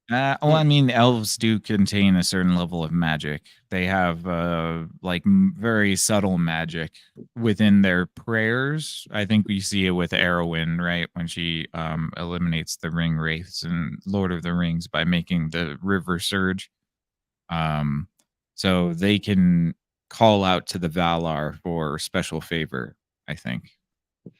Well, I mean, elves do contain a certain level of magic. They have like very subtle magic within their prayers. I think we see it with Arwen, right, when she eliminates the ring wraiths in Lord of the Rings by making the river surge. Um, so they can call out to the Valar for special favor, I think.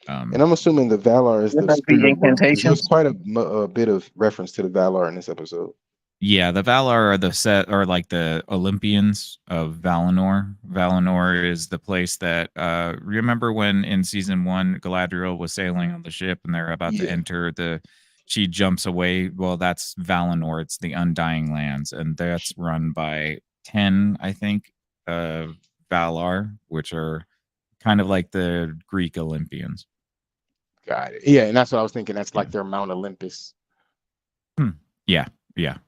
And I'm assuming the Valar is Would the that be spirit world because there's incantations? quite a bit of reference to the Valar in this episode. Yeah, the Valar are the set are like the Olympians of Valinor. Valinor is the place that remember when in season 1 Galadriel was sailing on the ship and they're about to Yeah, enter the she jumps away. Well, that's Valinor. It's the Undying Lands, and that's run by 10, I think, uh Valar, which are kind of like the Greek Olympians. got it. Yeah, and that's what I was thinking. That's like their Mount Olympus. Hmm. Yeah, yeah.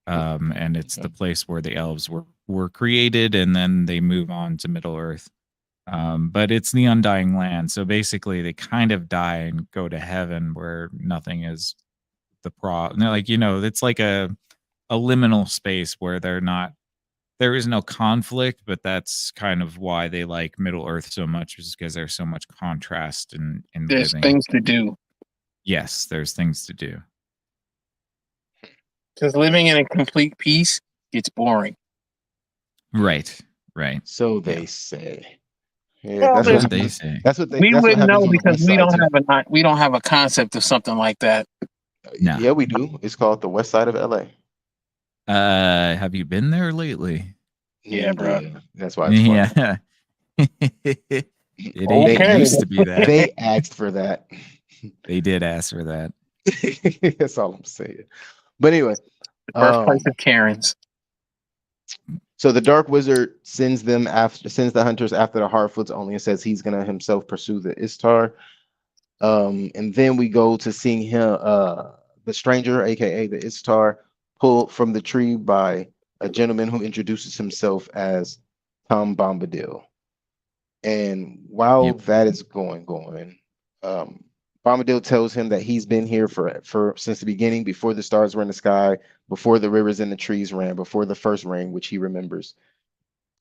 And it's the Okay. place where the elves were created, and then they move on to Middle Earth. But it's the Undying Land, so basically they kind of die and go to heaven where nothing is the problem. Like it's like a liminal space where there is no conflict, but that's kind of why they like Middle Earth so much, is because there's so much contrast in There's living. things to do. Yes, there's things to do. Because living in a complete peace gets boring. Right, right. So Yeah, they say. Yeah, Well, that's what so they happens. say. we That's what wouldn't happens know on the because West Side too. we don't have a concept of something like that. No. Yeah, we do. It's called the West Side of LA. Have you been there lately? Yeah, bro. Yeah, that's why it's funny. Yeah. It They Okay. used to be that. they asked for that. They did ask for that. That's all I'm saying. But anyway, The birthplace of Karens. so the Dark Wizard sends the hunters after the Harfoots only and says he's gonna himself pursue the Istar. And then we go to seeing him, the stranger, aka the Istar, pulled from the tree by a gentleman who introduces himself as Tom Bombadil. And while Yep. that is going, Bombadil tells him that he's been here for since the beginning, before the stars were in the sky, before the rivers and the trees ran, before the first rain, which he remembers.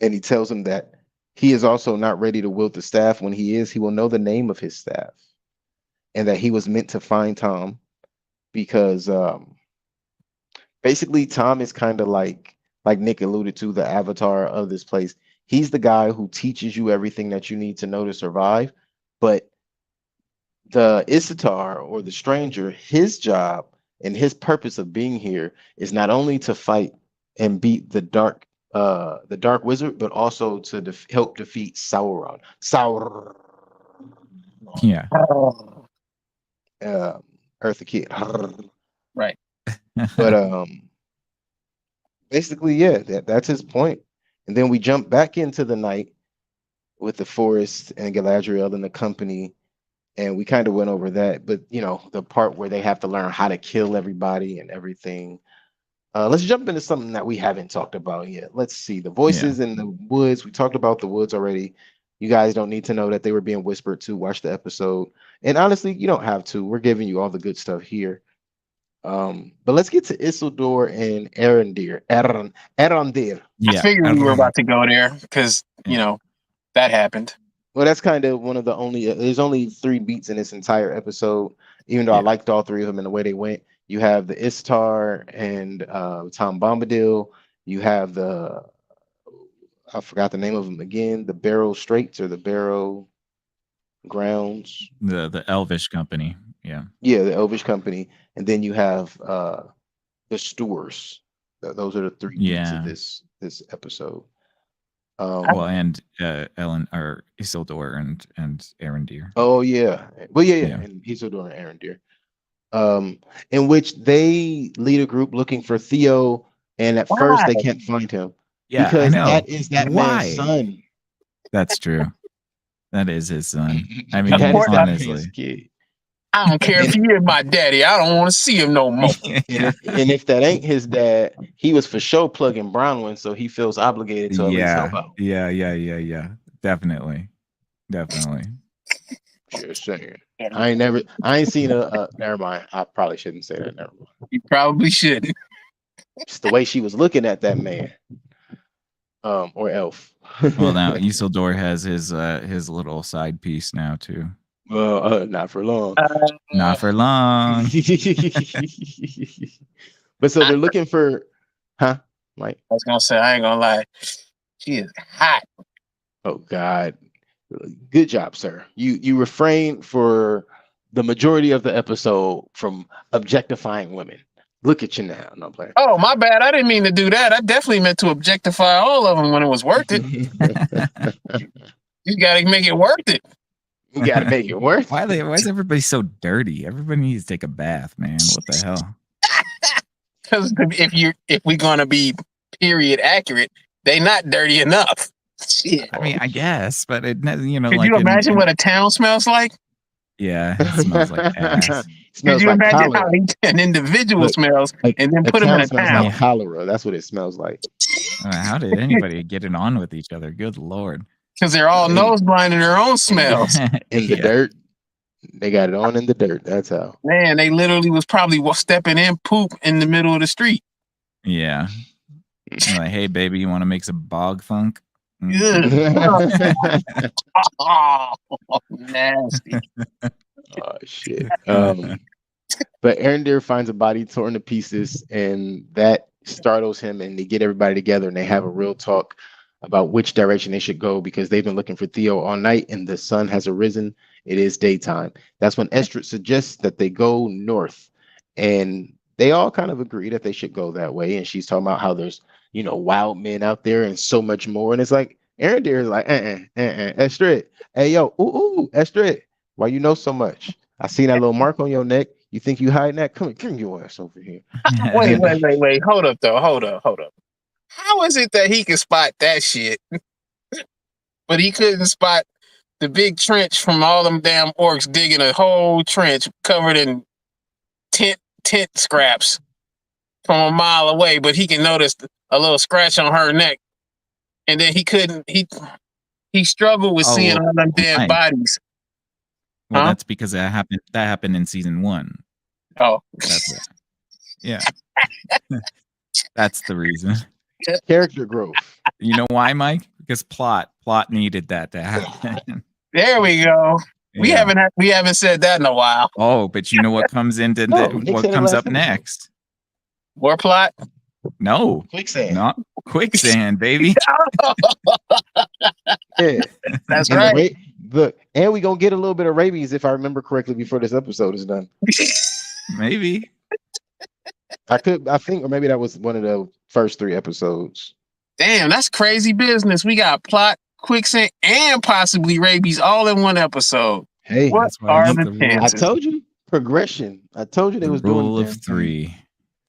And he tells him that he is also not ready to wield the staff. When he is, he will know the name of his staff, and that he was meant to find Tom because basically Tom is kind of like Nick alluded to, the avatar of this place. He's the guy who teaches you everything that you need to know to survive. But the Isitar, or the stranger, his job and his purpose of being here is not only to fight and beat the dark wizard, but also to help defeat Sauron. Sauron, Yeah. Eartha Kitt. Right. But basically, yeah, that's his point. And then we jump back into the night with the forest and Galadriel and the company, and we kind of went over that. But the part where they have to learn how to kill everybody and everything. Let's jump into something that we haven't talked about yet. Let's see the voices in the woods. We talked about the woods already. You guys don't need to know that they were being whispered to. Watch the episode. And honestly, you don't have to. We're giving you all the good stuff here. But let's get to Isildur and Arondir. I Yeah. figured we were about to go there because, that happened. Well, that's kind of one of the only. There's only 3 beats in this entire episode, even though I Yeah. liked all 3 of them and the way they went. You have the Istar and Tom Bombadil. You have I forgot the name of them again. The Barrow Straits or the Barrow Grounds. The Elvish company. Yeah. Yeah, the Elvish Company. And then you have the Stewards. Those are the 3 beats of Yeah. this episode. Well, and Ellen or Isildur and Arondir. Oh yeah. Well, yeah, Yeah. and Isildur and Arondir. In which they lead a group looking for Theo, and at first Why? they can't find him Yeah, I because know. that is that man's Why? son. That's true. That is his son. I Of mean, That is course, definitely his honestly. kid. I don't care if he is my daddy. I don't want to see him no more. And if that ain't his dad, he was for sure plugging Bronwyn, so he feels obligated to at least help out. Yeah. Definitely. Just saying. I ain't seen a never mind. I probably shouldn't say that. Never mind. You probably should. Just the way she was looking at that man. Or elf. Well, now Isildur has his little side piece now too. Well, not for long. Not for long. But so they're looking for, huh? Mike? I was gonna say, I ain't gonna lie. She is hot. Oh God. Good job, sir. You refrain for the majority of the episode from objectifying women. Look at you now. No, I'm playing. Oh, my bad. I didn't mean to do that. I definitely meant to objectify all of them when it was worth it. You got to make it worth it. You got to make it worth. Why is everybody so dirty? Everybody needs to take a bath, man. What the hell? Because if we're gonna be period accurate, they not dirty enough. Shit. I mean, I guess, but it, you know, Could like you imagine what a town smells like? Yeah, it smells like ass. Could you like imagine cholera. how an individual smells Like, and then put them in a smells town? like cholera. That's what it smells like. How did anybody get it on with each other? Good Lord. Because they're all nose blind in their own smells. In the dirt. They got it on in the dirt. That's how. Man, they literally was probably stepping in poop in the middle of the street. Yeah. You're like, hey, baby, you want to make some bog funk? Oh, nasty. Oh shit. But Arendir finds a body torn to pieces, and that startles him, and they get everybody together and they have a real talk about which direction they should go because they've been looking for Theo all night and the sun has arisen. It is daytime. That's when Estrid suggests that they go north, and they all kind of agree that they should go that way. And she's talking about how there's, wild men out there and so much more. And it's like, Arendir is like, Estrid, hey, yo, Estrid, why you know so much? I seen that little mark on your neck. You think you hiding that? Come your ass over here. Wait. Hold up. How is it that he can spot that shit, but he couldn't spot the big trench from all them damn orcs digging a whole trench covered in tent scraps from a mile away, but he can notice a little scratch on her neck, and then he struggled with seeing all them dead bodies. Well, that's because that happened in season 1. Oh, that's it. Yeah. That's the reason. Character growth. You know why, Mike? Because plot needed that to happen. There we go. Yeah. We haven't said that in a while. Oh, but you know what comes into what comes up next? More plot? No. Quicksand. Not quicksand, baby. Yeah. That's right. Look, and we gonna get a little bit of rabies if I remember correctly before this episode is done. Maybe. I think, or maybe that was one of the first 3 episodes. Damn, that's crazy business. We got plot, quicksand, and possibly rabies all in one episode. Hey, what are the chances? I told you progression. I told you they was doing rule of 3.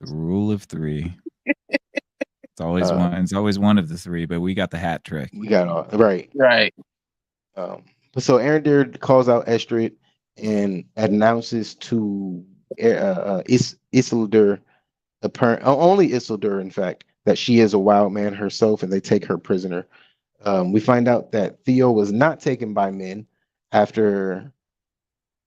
The rule of 3. It's always one. It's always one of the 3, but we got the hat trick. We got all right. Right. But so Arendir calls out Estrid and announces to Isildur, only Isildur, in fact, that she is a wild man herself, and they take her prisoner. We find out that Theo was not taken by men after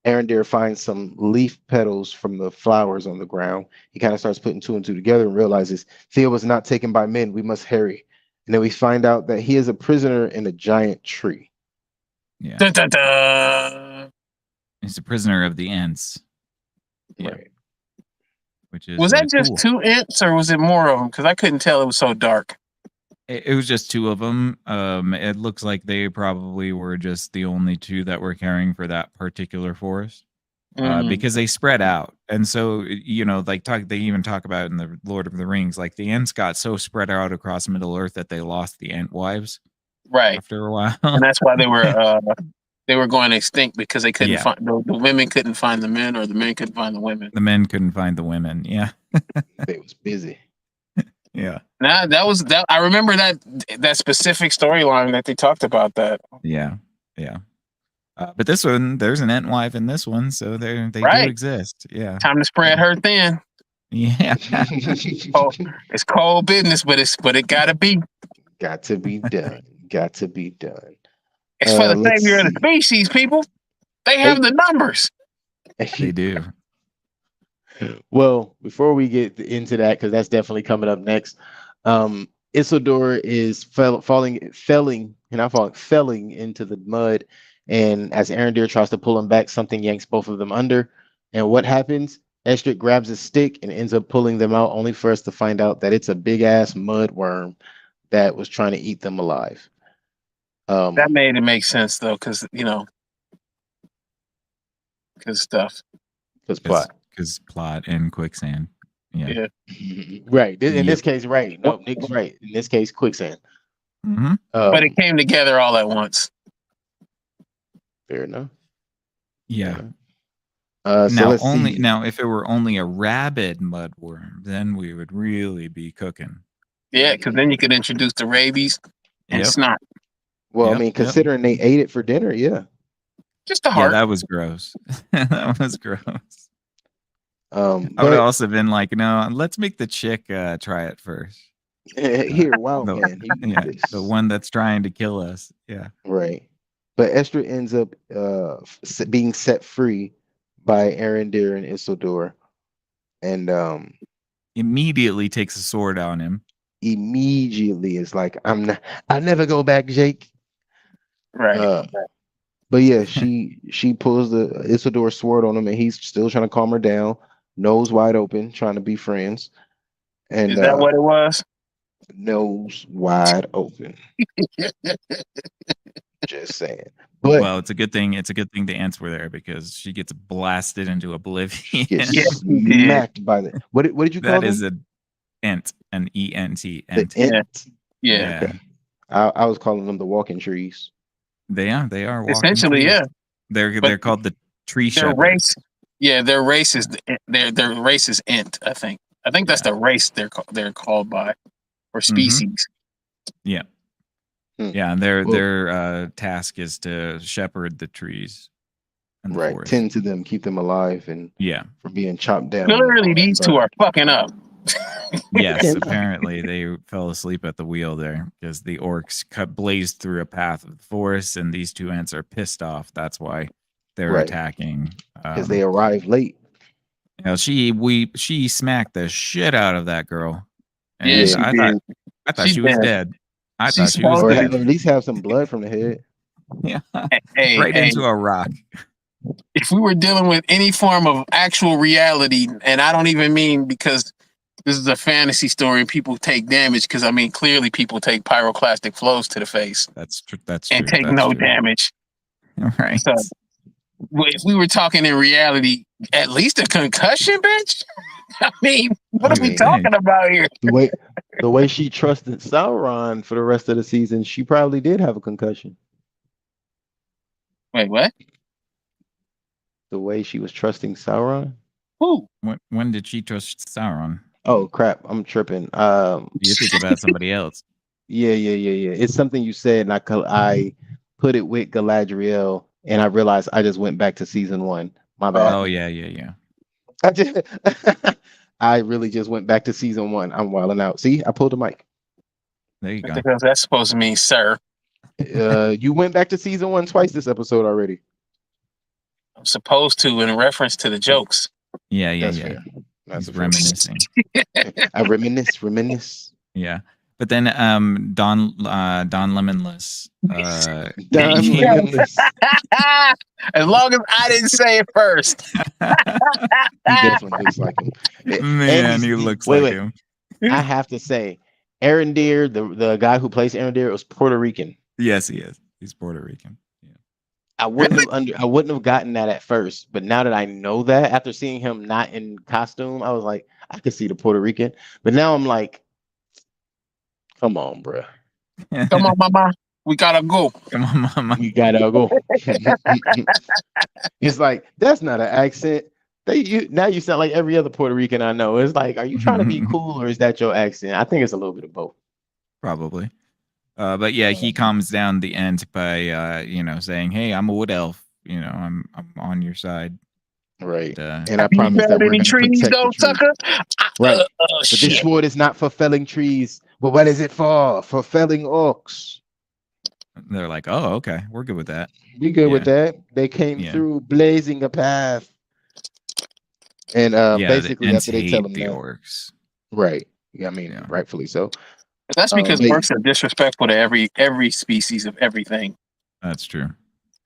Arendir finds some leaf petals from the flowers on the ground. He kind of starts putting 2 and 2 together and realizes Theo was not taken by men. We must hurry. And then we find out that he is a prisoner in a giant tree. Yeah. Dun, dun, dun. He's a prisoner of the Ents. Yeah. Right. Which is was that just cool. 2 Ents or was it more of them? Because I couldn't tell. It was so dark. It was just 2 of them. It looks like they probably were just the only 2 that were caring for that particular forest. Because they spread out. And so, they even talk about in the Lord of the Rings, like the Ents got so spread out across Middle Earth that they lost the Ent wives. Right. After a while. And that's why they were going extinct, because they couldn't find the women couldn't find the men, or the men couldn't find the women. The men couldn't find the women. Yeah. They was busy. Yeah. Nah, that I remember that specific storyline that they talked about that. Yeah. Yeah. But this one, there's an Ent wife in this one, so they do Right. exist. Yeah. Time to spread her thin. Yeah. Oh, it's cold business, but it gotta be. Got to be done. Got to be done. It's for the Let's savior of the see. species, people. They have the numbers. They do. Well, before we get into that, because that's definitely coming up next, Isildur is falling into the mud, and as Arondir tries to pull him back, something yanks both of them under. And what happens? Estrid grabs a stick and ends up pulling them out, only for us to find out that it's a big ass mud worm that was trying to eat them alive. That made it make sense though, because because stuff. Because plot. Because plot and quicksand. Yeah. Right. In this case, right. No, Nick's right. In this case, quicksand. Mm-hmm. But it came together all at once. Fair enough. Yeah. So now if it were only a rabid mudworm, then we would really be cooking. Yeah, because then you could introduce the rabies and snot. Well, I mean, considering they ate it for dinner, yeah. Just the heart. Yeah, that was gross. That was gross. I would have also been like, no, let's make the chick try it first. Here, wow, man. The one that's trying to kill us. Yeah. Right. But Estrid ends up being set free by Arondir and Isildur. And immediately takes a sword on him. Immediately is like, I'll never go back, Jake. Right. But yeah, she pulls the Isildur sword on him, and he's still trying to calm her down, nose wide open, trying to be friends. And is that what it was? Nose wide open. Just saying. But well, it's a good thing. It's a good thing the ants were there because she gets blasted into oblivion. Gets smacked by the what did you call that? That is an ent, an ENT. Ent. Yeah. Okay. I was calling them the walking trees. They are walking essentially trees. Yeah. They're called the tree their shepherds. race. Yeah, their race is their race is ent. I think that's the race they're called by, or species. Yeah. Yeah, and their task is to shepherd the trees and the forest. Tend to them, keep them alive, and from being chopped down. Clearly, these two are fucking up. Yes, apparently they fell asleep at the wheel there because the orcs blazed through a path of the forest, and these two ants are pissed off. That's why they're attacking. Because they arrived late. You know, she smacked the shit out of that girl. And Yeah, I thought she was dead. I thought she was or dead. at least have some blood from the head. Yeah, into a rock. If we were dealing with any form of actual reality, and I don't even mean because this is a fantasy story and people take damage, because I mean clearly people take pyroclastic flows to the face. That's true. That's and true. take no damage. Right. So if we were talking in reality, at least a concussion, bitch. I mean, what are we talking about here? The way she trusted Sauron for the rest of the season, she probably did have a concussion. Wait, what? The way she was trusting Sauron? Who? When did she trust Sauron? Oh crap, I'm tripping. You think about somebody else. Yeah. It's something you said, and I put it with Galadriel, and I realized I just went back to season 1. My bad. Oh yeah. I really just went back to season 1. I'm wilding out. See, I pulled the mic. There you go. Because that's supposed to mean sir. You went back to season 1 twice this episode already. I'm supposed to, in reference to the jokes. Yeah. Fair. That's reminiscing. I reminisce. Yeah. But then Don Lemonless. Don Lemonless. As long as I didn't say it first. He definitely looks like him. Man, he looks like him. I have to say, Arondir, the guy who plays Arondir, was Puerto Rican. Yes, he is. He's Puerto Rican. Yeah. I wouldn't have gotten that at first, but now that I know that, after seeing him not in costume, I was like, I could see the Puerto Rican. But now I'm like, come on, bro. Come on, mama. We gotta go. Come on, mama. We gotta go. It's like, that's not an accent. Now you sound like every other Puerto Rican I know. It's like, are you trying to be cool, or is that your accent? I think it's a little bit of both. Probably. But yeah, he calms down the Ent by saying, "Hey, I'm a wood elf. I'm on your side. Right. And, And I Have you promise that felled we're any going to trees, protect the though, trees. sucker? Right. But this Shit. sword is not for felling trees. But what is it for? For felling orcs. they're like, oh, okay, we're good with that. We good Yeah. with that. They came Yeah. through blazing a path. And Yeah, basically the Ents after they tell hate them the that. orcs. Right. Yeah, I mean, Yeah. rightfully so. That's because They- orcs are disrespectful to every species of everything. That's true.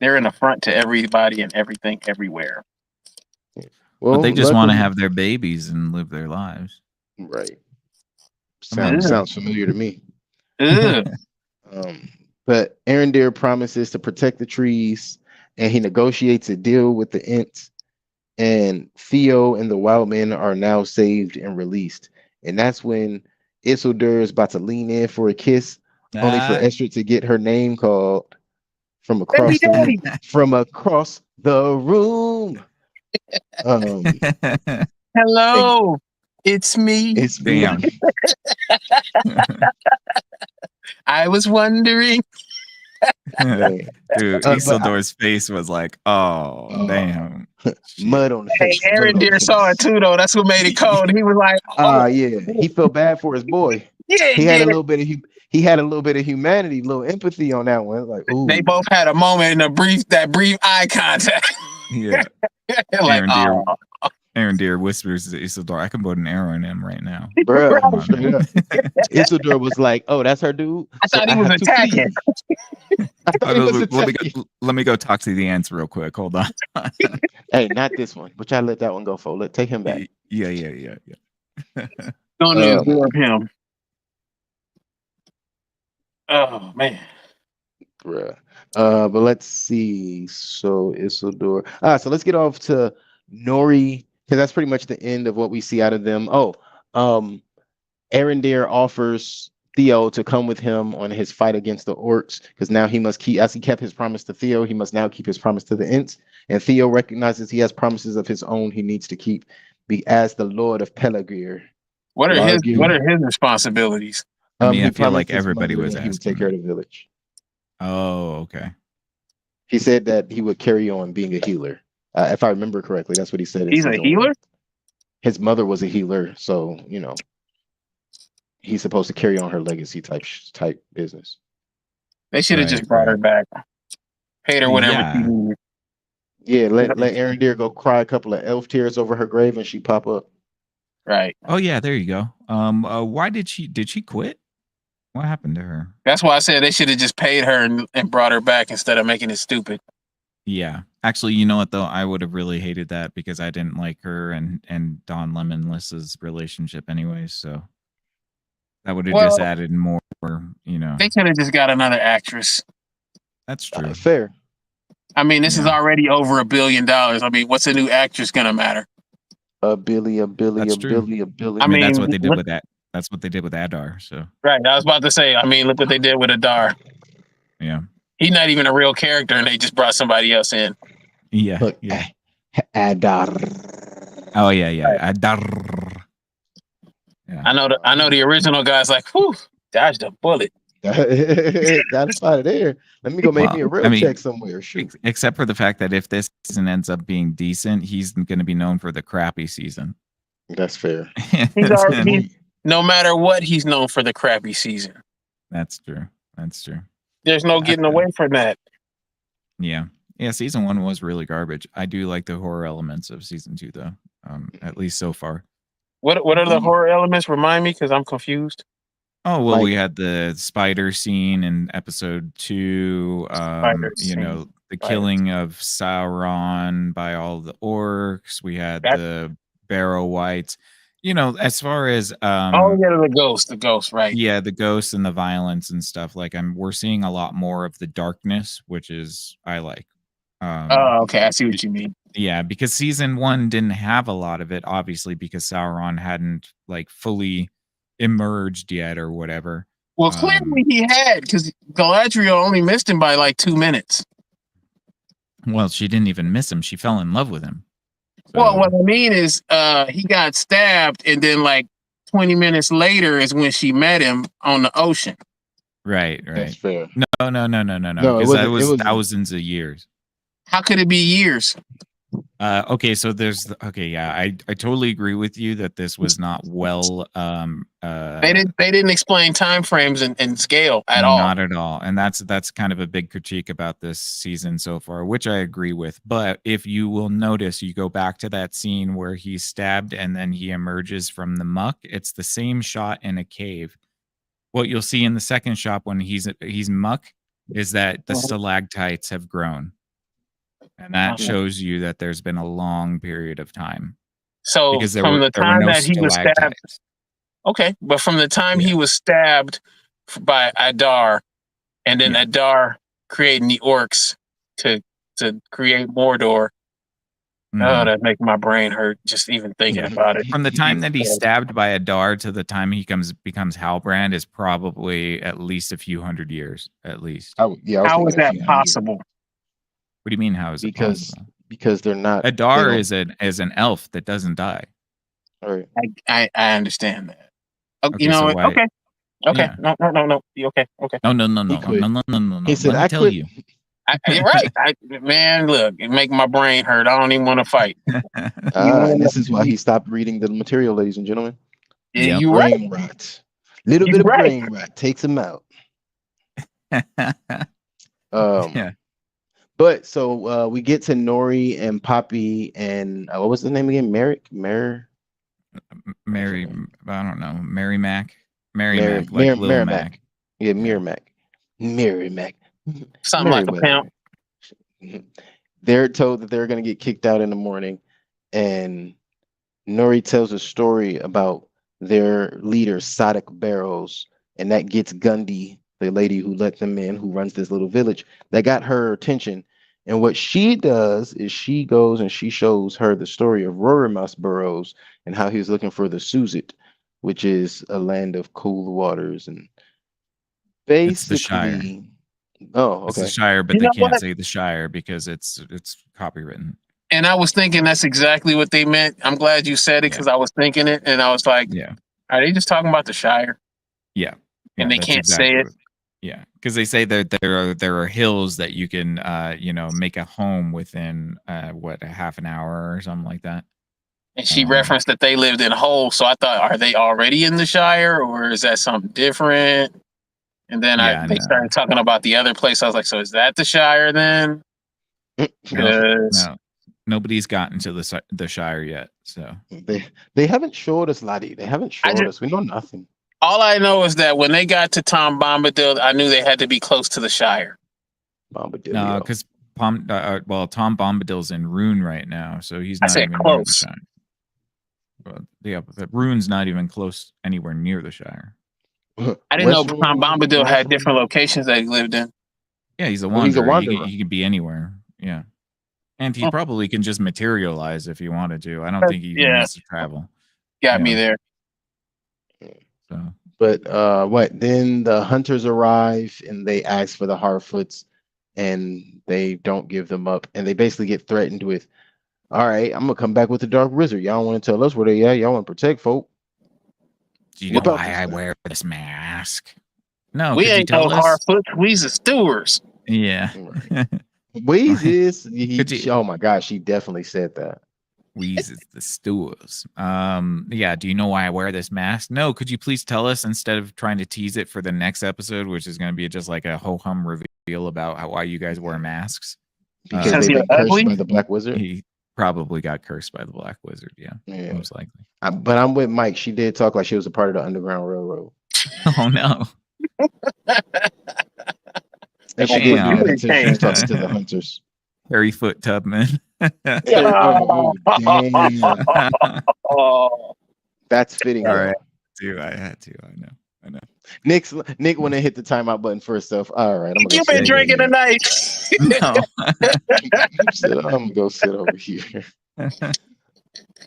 They're an affront to everybody and everything everywhere. well, But they just want to luckily- have their babies and live their lives. Right. Come on. Sounds familiar to me. Ugh. But Arendir promises to protect the trees, and he negotiates a deal with the Ents. And Theo and the wild men are now saved and released. And that's when Isildur is about to lean in for a kiss, only for Esther to get her name called from across the room. From across the room. Hello, it's me. It's me. Damn. I was wondering. Man. Dude, but Isildur's face was like, oh, damn. Mud on the Hey, face. blood Aaron on the Deere saw it face. too, though. That's what made it cold. He was like, Yeah. He felt bad for his boy. yeah, He had yeah. a little bit of he had a little bit of humanity, a little empathy on that one. Like, ooh. They both had a moment in that brief eye contact. Yeah. Like, Aaron Deere whispers to Isildur, I can put an arrow in him right now. Bro, Come on. straight up. Isildur was like, "Oh, that's her dude." I thought he was have to attacking. please. I thought he was attacking. Let me go talk to the ants real quick. Hold on. Hey, not this one, but y'all let that one go for. Take him back. Yeah. Don't absorb him. Oh man. Bruh. But let's see. So Isildur. So let's get off to Nori, because that's pretty much the end of what we see out of them. Arendir offers Theo to come with him on his fight against the orcs, because now he must keep, as he kept his promise to Theo, he must now keep his promise to the Ents. And Theo recognizes he has promises of his own he needs to keep, be as the Lord of Pelagir. What are his responsibilities? I mean, He I feel like promised his everybody mother was that he would asking take care of the village. Oh, okay. He said that he would carry on being a healer. If I remember correctly, that's what he said. He's a healer? His mother was a healer, so he's supposed to carry on her legacy type business. They should have just brought her back, paid her whatever she needed. Yeah, let Arendir go cry a couple of elf tears over her grave, and she pop up. Right. Oh yeah, there you go. Why did she quit? What happened to her? That's why I said they should have just paid her and brought her back instead of making it stupid. Yeah. Actually, you know what though? I would have really hated that because I didn't like her and Don Lemonless's relationship anyways, so that would have just added more, They could have just got another actress. That's true. Fair. I mean, this is already over $1 billion. I mean, what's a new actress gonna matter? A billion. I mean, that's what they did with that. That's what they did with Adar. So right. I was about to say. I mean, look what they did with Adar. Yeah. He's not even a real character, and they just brought somebody else in. Yeah. Look, yeah. Adar. Oh yeah. Adar. Yeah. I know the original guy's like, whew, dodged a bullet. Got us out of there. Let me go make me a real check somewhere. Shoot. Except for the fact that if this season ends up being decent, he's going to be known for the crappy season. That's fair. No matter what, he's known for the crappy season. That's true. There's no getting away from that. Yeah. Season 1 was really garbage. I do like the horror elements of season 2, though. At least so far. What are the horror elements? Remind me, because I'm confused. Oh well, we had the spider scene in episode 2. The killing of Sauron by all the orcs. We had the Barrow Whites. As far as the ghost, right? Yeah, the ghosts and the violence and stuff. Like we're seeing a lot more of the darkness, which is I like. Okay, I see what you mean. Yeah, because season 1 didn't have a lot of it, obviously, because Sauron hadn't fully emerged yet or whatever. Well, clearly he had, because Galadriel only missed him by 2 minutes. Well, she didn't even miss him. She fell in love with him. So. Well, what I mean is he got stabbed, and then 20 minutes later is when she met him on the ocean. Right. That's fair. No. Because that was thousands of years. How could it be years? Okay, so I totally agree with you that this was not well They didn't explain time frames and scale at all. not at all. And that's kind of a big critique about this season so far, which I agree with. But if you will notice, you go back to that scene where he's stabbed and then he emerges from the muck. It's the same shot in a cave. What you'll see in the second shot when he's muck is that the stalactites have grown. And that shows you that there's been a long period of time. So Because there from were the time no that he was stabbed, stalactites. okay, but from the time he was stabbed by Adar, and then Adar creating the orcs to create Mordor. Oh, that makes my brain hurt just even thinking about it. From the time that he's stabbed by Adar to the time he becomes Halbrand is probably at least a few hundred years, at least. How is that possible? What do you mean? How is it possible? Because they're not. Adar is an elf that doesn't die. All right. I understand that. Okay, you know so what? Okay. Yeah. No. Okay. No. He said, Let me tell you. You're right. Man, look, it make my brain hurt. I don't even want to fight. And this is why he stopped reading the material, ladies and gentlemen. Yeah, you brain right. rot. Little bit of brain rot takes him out. Yeah. But so we get to Nori and Poppy and what was the name again? Mary, I don't know. Mary Mac, like Lil Mac. Yeah, Mary Mac. Something like a pimp. They're told that they're going to get kicked out in the morning, and Nori tells a story about their leader, Sadiq Barrows, and that gets Gundy, the lady who let them in, who runs this little village, that got her attention. And what she does is she goes and she shows her the story of Rorimas Burrows and how he was looking for the Suzit, which is a land of cool waters and basically. It's the Shire. Oh, okay. It's the Shire, but they can't say the Shire because it's copywritten. And I was thinking that's exactly what they meant. I'm glad you said it because I was thinking it, and I was like, are they just talking about the Shire? Yeah. And they can't say it. Yeah, because they say that there are hills that you can make a home within a half an hour or something like that. And she referenced that they lived in Hull, so I thought, are they already in the Shire or is that something different? And then they started talking about the other place. I was like, so is that the Shire then? No, nobody's gotten to the Shire yet. So they haven't showed us, Lottie. They haven't showed us. We know nothing. All I know is that when they got to Tom Bombadil, I knew they had to be close to the Shire. Bombadil. No, because Tom Bombadil's in Rune right now, so he's not even close. near the Shire. Well, but Rune's not even close anywhere near the Shire. I didn't know Tom Bombadil had different locations that he lived in. Yeah, he's a wanderer. He's a wanderer. He can be anywhere. Yeah, and he probably can just materialize if he wanted to. I don't think he needs to travel. Got me there. So. But then the hunters arrive and they ask for the Harfoots and they don't give them up, and they basically get threatened with, all right, I'm gonna come back with the Dark Wizard. Y'all want to tell us where they at? Y'all want to protect folk? Do you know why I wear this mask? No, we ain't no Harfoots. We's the stewards. Yeah. Weez is oh my gosh, she definitely said that. Weez is the stewards. Yeah. Do you know why I wear this mask? No. Could you please tell us instead of trying to tease it for the next episode, which is going to be just like a ho hum reveal about why you guys wear masks? Because they've been cursed by the Black Wizard. He probably got cursed by the Black Wizard. Yeah. Most likely. But I'm with Mike. She did talk like she was a part of the Underground Railroad. Oh no. And she talks to the hunters. Harry Foot Tubman. That's fitting. All right. I had to. I know. Nick went and hit the timeout button for herself. All right. You've been drinking tonight. No. I'm gonna go sit over here.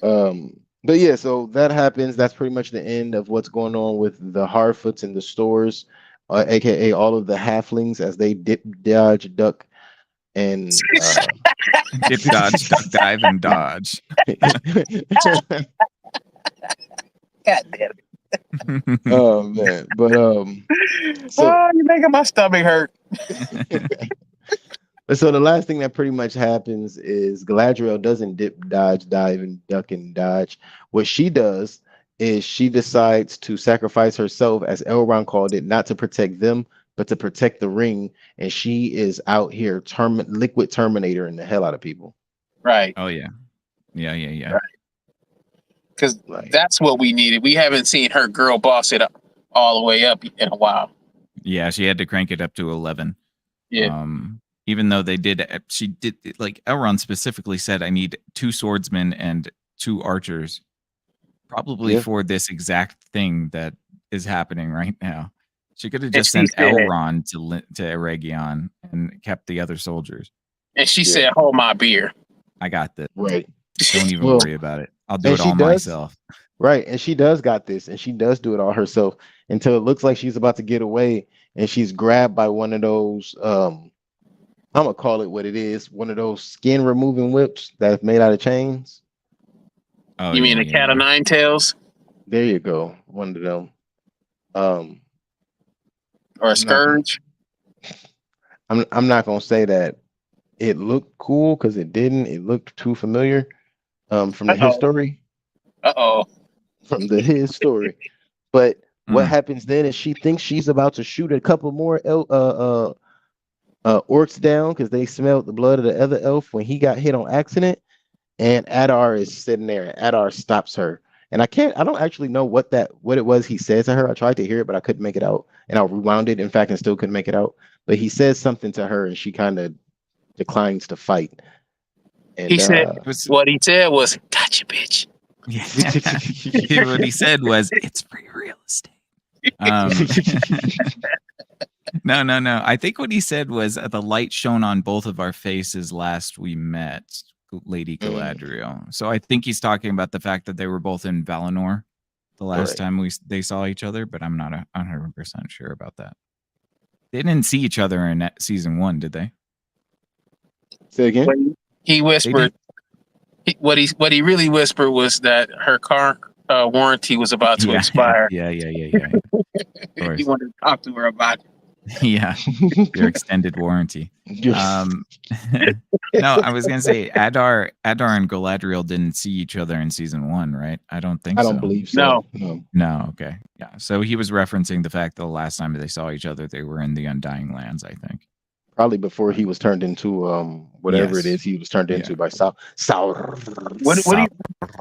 But yeah, so that happens. That's pretty much the end of what's going on with the Harfoots in the stores, aka all of the halflings as they dip, dodge, duck, and dip, dodge, duck, dive, and dodge. God damn it. Oh man, but you're making my stomach hurt. But so the last thing that pretty much happens is Galadriel doesn't dip, dodge, dive, and duck and dodge. What she does is she decides to sacrifice herself, as Elrond called it, not to protect them, but to protect the ring. And she is out here liquid terminator in the hell out of people. Right. Oh yeah, yeah. Right. Because Like, that's what we needed. We haven't seen her girl boss it up all the way up in a while. Yeah, she had to crank it up to 11. Yeah. Even though she did, like Elrond specifically said, I need 2 swordsmen and 2 archers, probably yeah, for this exact thing that is happening right now. She could have And just she sent said, Elrond to Eregion and kept the other soldiers. said, hold my beer. I got this. right. Don't even Well, worry about it. I'll do and it she all does. myself. Right. And she does got this, and she does do it all herself until it looks like she's about to get away, and she's grabbed by one of those I'm gonna call it what it is, one of those skin removing whips that's made out of chains. Oh, You mean a cat of nine tails There you go. One of them. Um or a I'm not gonna scourge? I'm not gonna say that it looked cool because it didn't. It looked too familiar from the Uh-oh. history. Uh-oh. From the his story. But what Mm. happens then is she thinks she's about to shoot a couple more orcs down because they smelled the blood of the other elf when he got hit on accident. And Adar is sitting there. And Adar stops her. And I don't actually know what it was he said to her. I tried to hear it, but I couldn't make it out. And I rewound it, in fact, and still couldn't make it out. But he says something to her and she kind of declines to fight. And He said, was, what he said was, gotcha, bitch. Yeah. What he said was, it's free real estate. No. I think what he said was, the light shone on both of our faces last we met, Lady Galadriel. So I think he's talking about the fact that they were both in Valinor the last time they saw each other, but I'm not 100% sure about that. They didn't see each other in season 1, did they? Say again? He whispered, what he really whispered was that her car warranty was about to expire. Yeah. He wanted to talk to her about it. Yeah, your extended warranty. No, I was gonna say Adar and Galadriel didn't see each other in season 1, right? I don't think so. I don't believe so. No. Okay. Yeah. So he was referencing the fact that the last time they saw each other, they were in the Undying Lands, I think. Probably before he was turned into whatever it is he was turned into by Sauron.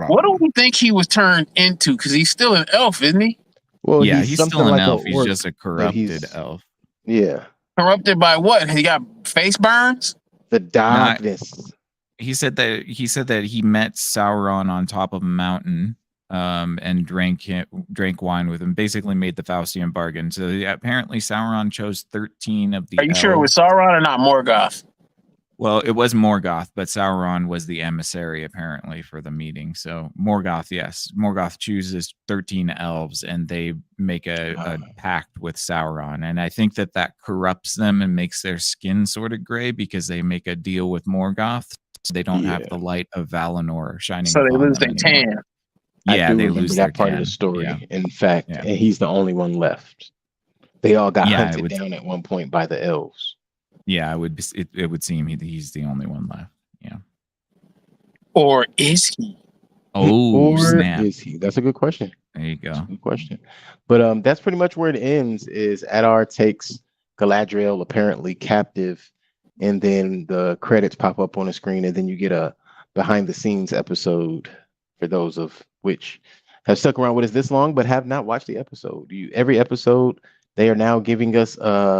What do we think he was turned into? Because he's still an elf, isn't he? Well, yeah, he's still an elf. He's orc, just a corrupted elf. Yeah. Corrupted by what? He got face burns? The darkness. He said that he met Sauron on top of a mountain and drank wine with him, basically made the Faustian bargain. So apparently Sauron chose 13 of the Are you sure it was Sauron or not Morgoth? Well, it was Morgoth, but Sauron was the emissary apparently for the meeting. So Morgoth, yes. Morgoth chooses 13 elves and they make a pact with Sauron. And I think that corrupts them and makes their skin sort of gray because they make a deal with Morgoth. So they don't have the light of Valinor shining. So they lose their tan. Yeah, they lose that part of the story. Yeah. In fact, and he's the only one left. They all got hunted down at one point by the elves. Yeah, it would seem he's the only one left. Yeah. Or is he? Oh, snap. Is he? That's a good question. There you go. That's a good question. But that's pretty much where it ends. Is Adar takes Galadriel apparently captive, and then the credits pop up on the screen, and then you get a behind the scenes episode for those of which have stuck around with us this long but have not watched the episode. Every episode they are now giving us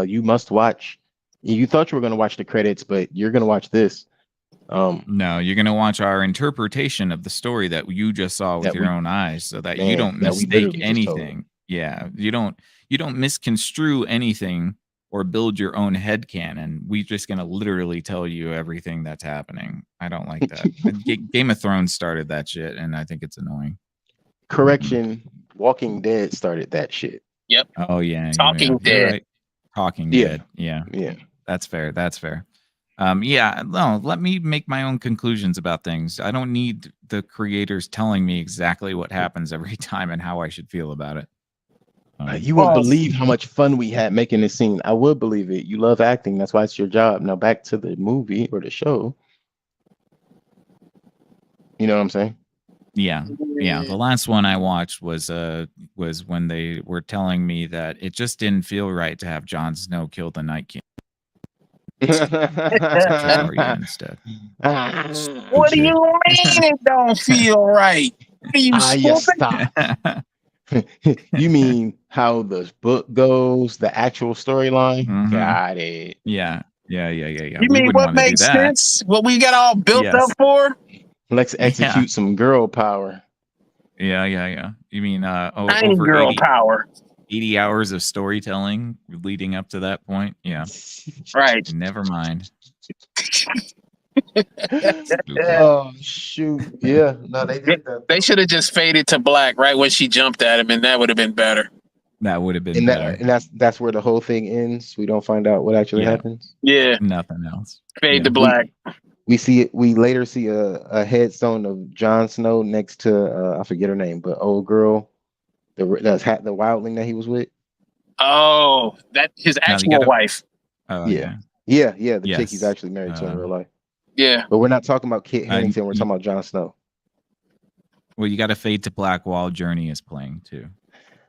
you must watch. You thought you were going to watch the credits, but you're going to watch this. No, you're going to watch our interpretation of the story that you just saw with your own eyes, so that you don't mistake anything. Yeah, you don't misconstrue anything or build your own headcanon. We're just going to literally tell you everything that's happening. I don't like that. Game of Thrones started that shit, and I think it's annoying. Correction, Walking Dead started that shit. Yep. Oh, yeah. Talking Dead. Right. Talking Dead. Yeah. Yeah. That's fair. No, let me make my own conclusions about things. I don't need the creators telling me exactly what happens every time and how I should feel about it. You won't Well, believe how much fun we had making this scene. I would believe it. You love acting. That's why it's your job. Now back to the movie or the show. You know what I'm saying? Yeah. The last one I watched was when they were telling me that it just didn't feel right to have Jon Snow kill the Night King. To Arya instead. what do you mean it don't feel right? Are you Yes, stupid? stop. You mean how the book goes, the actual storyline? Mhm. Got it. Yeah. You We mean wouldn't what want to do makes that. sense? What we got all built Yes. up for? Let's execute some girl power. Yeah. You mean Tiny over girl 80, power. 80 hours of storytelling leading up to that point? Yeah. Right. Never mind. Oh shoot! Yeah, no, they did that. They should have just faded to black right when she jumped at him, and that would have been better. That would have been And better. that's where the whole thing ends. We don't find out what actually Yeah. happens. Yeah, Nothing else. fade Yeah. to black. We see it. We later see a headstone of Jon Snow next to I forget her name, but old girl, the wildling that he was with. Oh, that his Now they actual gotta. wife. Oh Yeah. yeah. Yeah. The chick he's Yes. actually married to in real life. Yeah. But we're not talking about Kit y- Harington. We're talking about Jon Snow. Well, you got to fade to black while Journey is playing too.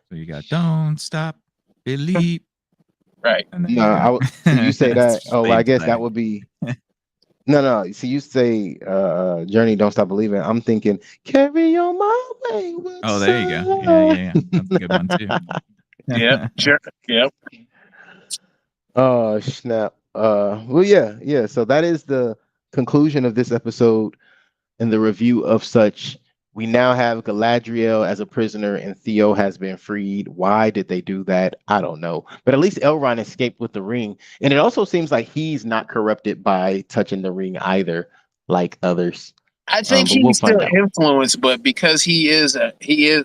So you got "Don't Stop, Believe," Right. and then No, you got so you say that. it's Oh, well, I fade to guess that black. would be. No. See, you say Journey, Don't Stop Believing. I'm thinking, carry on my wayward Oh, there you go. son. Yeah. That's a good one too. Yep. Sure. Yep. Oh snap. Well, yeah. So that is the conclusion of this episode and the review of such. We now have Galadriel as a prisoner and Theo has been freed. Why did they do that? I don't know. But at least Elrond escaped with the ring. And it also seems like he's not corrupted by touching the ring either, like others. I think But we'll he's still find out. influenced, but because isn't he A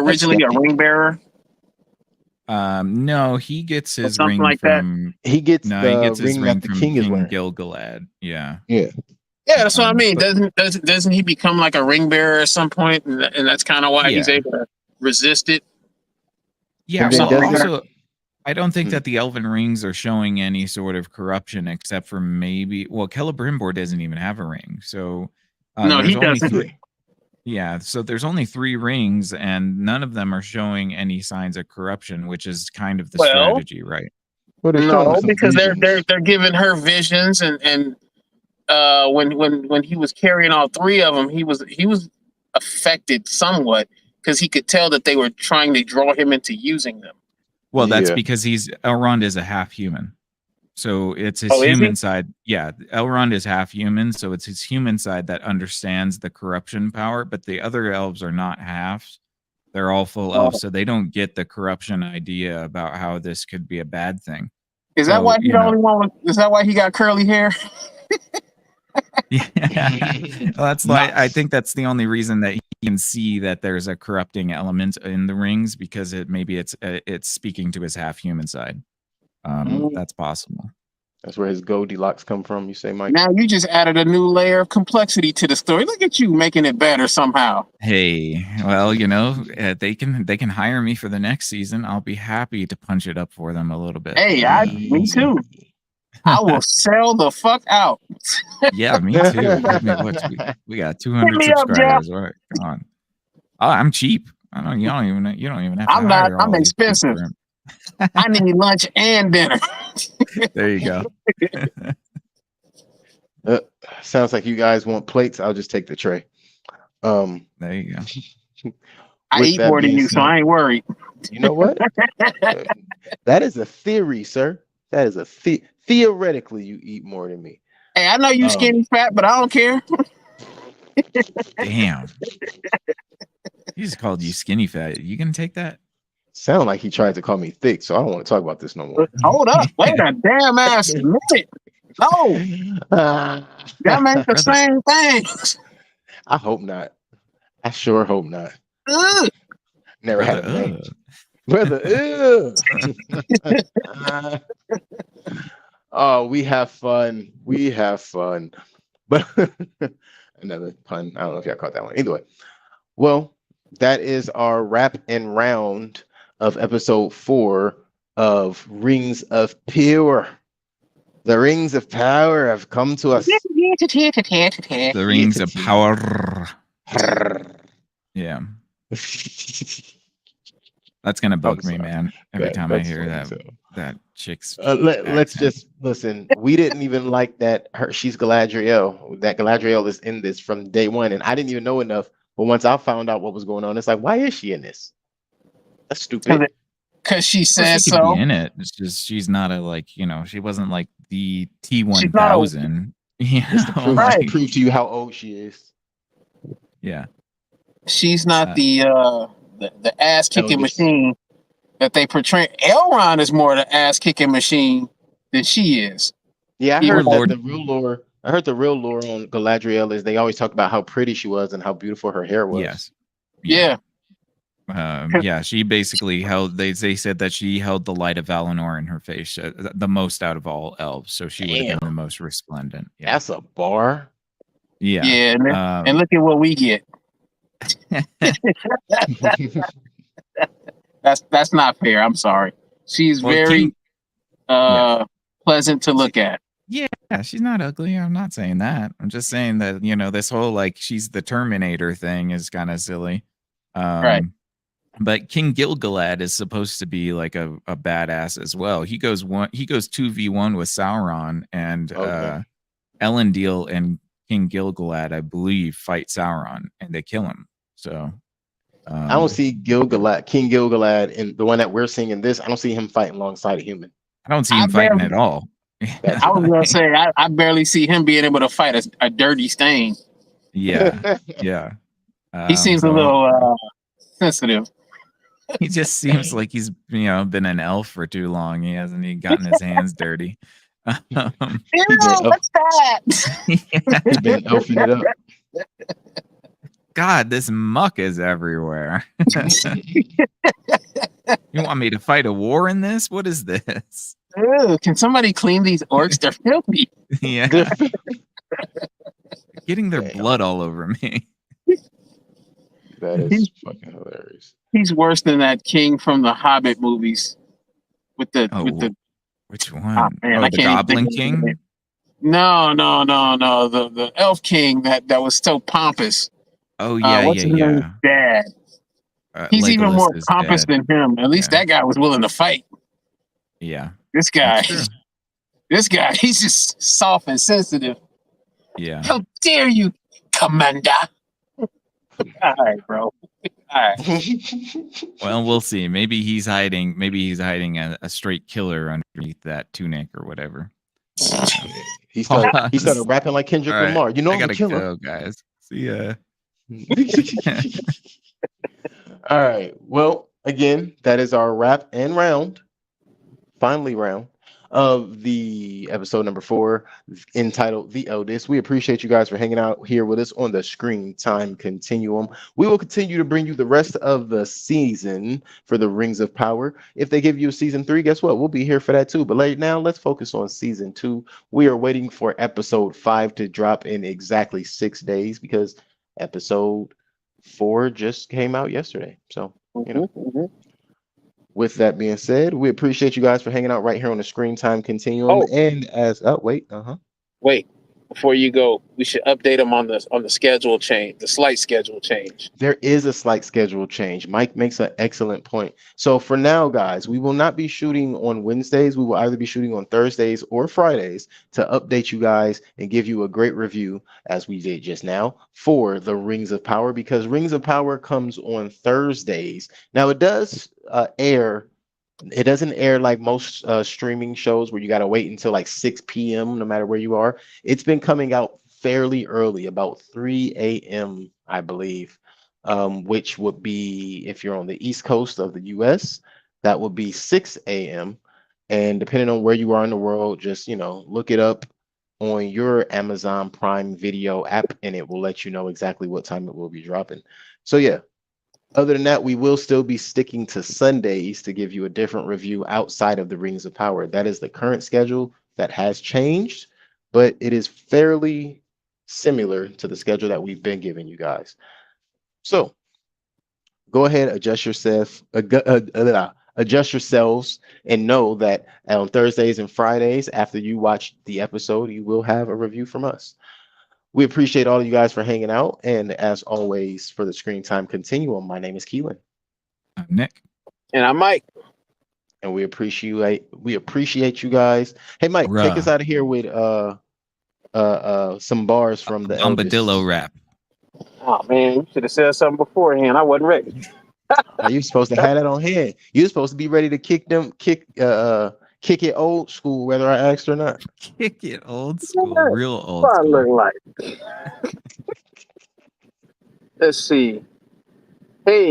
originally a skeptic. ring bearer No, he gets or his something ring like that? from. He gets No, he the gets his ring that ring the from king is King wearing. Gilgalad. Yeah. Yeah. Yeah, that's what I mean. But Doesn't he become like a ring bearer at some point, and that's kind of why he's yeah, able to resist it? yeah. And then Well, Something like that. also, I don't think Hmm. that the Elven rings are showing any sort of corruption, except for maybe. Well, Celebrimbor doesn't even have a ring, so No, there's he only doesn't. three. Yeah, so there's only 3 rings, and none of them are showing any signs of corruption, which is kind of the Well, strategy, right? Well, they're showing no, us some because visions. they're giving her visions, and when he was carrying all 3 of them, he was affected somewhat because he could tell that they were trying to draw him into using them. Well, that's Yeah. because Elrond is a half human. So it's his Oh, is he? human side. Yeah, Elrond is half human, so it's his human side that understands the corruption power, but the other elves are not halves. They're all full Oh. elves, so they don't get the corruption idea about how this could be a bad thing. Is that So, why he the only one? Is that why he got curly hair? Yeah. Well, that's why I think that's the only reason that he can see that there's a corrupting element in the rings, because it's speaking to his half human side. That's possible. That's where his Goldilocks come from, you say, Mike? Now you just added a new layer of complexity to the story. Look at you making it better somehow. Hey, well, they can hire me for the next season. I'll be happy to punch it up for them a little bit. Hey, me too. I will sell the fuck out. Yeah, me too. We got 200 me up, subscribers. All right, come on. Oh, I'm cheap. You don't even have to I'm not. hire all I'm these expensive. people. I need lunch and dinner. There you go. Sounds like you guys want plates. I'll just take the tray. There you go. I eat more than you, so I ain't worried. You know what? That is a theory, sir. That is a theoretically you eat more than me. Hey, I know you skinny fat, but I don't care. Damn. He just called you skinny fat. You gonna take that? Sound like he tried to call me thick, so I don't want to talk about this no more. Hold up. Wait a damn ass minute. No. That makes the same thing. I hope not. I sure hope not. Never had a man. Brother, oh, we have fun. We have fun. But another pun. I don't know if y'all caught that one. Either way. Well, that is our wrap and round of episode 4 of Rings of Power. The Rings of Power have come to us. The Rings of Power. Yeah. That's gonna bug me, man. Every time I hear that chick's let's accent. just listen. We didn't even like that. She's Galadriel. That Galadriel is in this from day one, and I didn't even know enough. But once I found out what was going on, it's like, why is she in this? That's stupid. Because she Well, says she could be so. in it. It's just she's not a she wasn't like the She's not a T1000. Just to prove, right. to you how old she is. Yeah. She's not the ass kicking Eldest. machine that they portray. Elrond is more the ass kicking machine than she is. Yeah, I Even heard though- that the real lore. I heard the real lore on Galadriel is they always talk about how pretty she was and how beautiful her hair was. Yes. Yeah. Yeah, she basically held. They said that she held the light of Valinor in her face, the most out of all elves. So she would have been the most resplendent. Yeah. That's a bar. Yeah. Yeah, and look at what we get. That's not fair. I'm sorry. She's very pleasant to look at. Yeah, she's not ugly. I'm not saying that. I'm just saying that this whole like she's the Terminator thing is kind of silly. Right. But King Gilgalad is supposed to be like a badass as well. He goes 2v1 with Sauron, and Elendil and King Gilgalad, I believe, fight Sauron and they kill him. So I don't see King Gilgalad, in the one that we're seeing in this. I don't see him fighting alongside a human. I don't see him fighting at all. I was gonna say I barely see him being able to fight a dirty stain. Yeah, yeah. He seems a little sensitive. He just seems like he's been an elf for too long. He hasn't even gotten his hands dirty. Ew, what's that? He's been elfing it up. God, this muck is everywhere. You want me to fight a war in this? What is this? Ew, can somebody clean these orcs? They're filthy. Yeah. Getting their blood all over me. That is fucking hilarious. He's worse than that king from the Hobbit movies. With the which one? The Goblin King? No. The Elf King that was so pompous. Oh yeah. Dad. He's Legolas even more pompous than him. At least that guy was willing to fight. Yeah. This guy, he's just soft and sensitive. Yeah. How dare you, Commander? All right, bro. All right. Well, we'll see. Maybe he's hiding a straight killer underneath that tunic or whatever. He started rapping like Kendrick Lamar. I gotta go, guys. See ya. All right. Well, again, that is our wrap and finally round of the episode number 4 entitled The Eldest. We appreciate you guys for hanging out here with us on the Screen Time Continuum. We will continue to bring you the rest of the season for the Rings of Power. If they give you a season 3, guess what? We'll be here for that too. But right now, let's focus on season 2. We are waiting for episode 5 to drop in exactly 6 days because episode 4 just came out yesterday. So, with that being said, we appreciate you guys for hanging out right here on the Screen Time Continuum. And wait, before you go, we should update them on the schedule change, the slight schedule change. There is a slight schedule change. Mike makes an excellent point. So for now, guys, we will not be shooting on Wednesdays. We will either be shooting on Thursdays or Fridays to update you guys and give you a great review, as we did just now, for the Rings of Power, because Rings of Power comes on Thursdays. Now it does air. It doesn't air like most streaming shows where you got to wait until like 6 p.m. no matter where you are. It's been coming out fairly early, about 3 a.m., I believe, which would be, if you're on the East Coast of the U.S., that would be 6 a.m. And depending on where you are in the world, just, look it up on your Amazon Prime Video app, and it will let you know exactly what time it will be dropping. So, yeah. Other than that, we will still be sticking to Sundays to give you a different review outside of the Rings of Power. That is the current schedule that has changed, but it is fairly similar to the schedule that we've been giving you guys. So go ahead, adjust yourselves, and know that on Thursdays and Fridays, after you watch the episode, you will have a review from us. We appreciate all of you guys for hanging out, and as always, for the Screen Time Continuum, my name is Keelan, I'm Nick. And I might. and we appreciate you guys. Hey, Mike, take us Bruh. out of here with some bars from the Bombadillo eldest. rap. Oh man, you should have said something beforehand. I wasn't ready. Are you supposed to have that on hand? You're supposed to be ready to kick it old school, whether I asked or not. Kick it old school, real old What I look school. like? Let's see. Hey,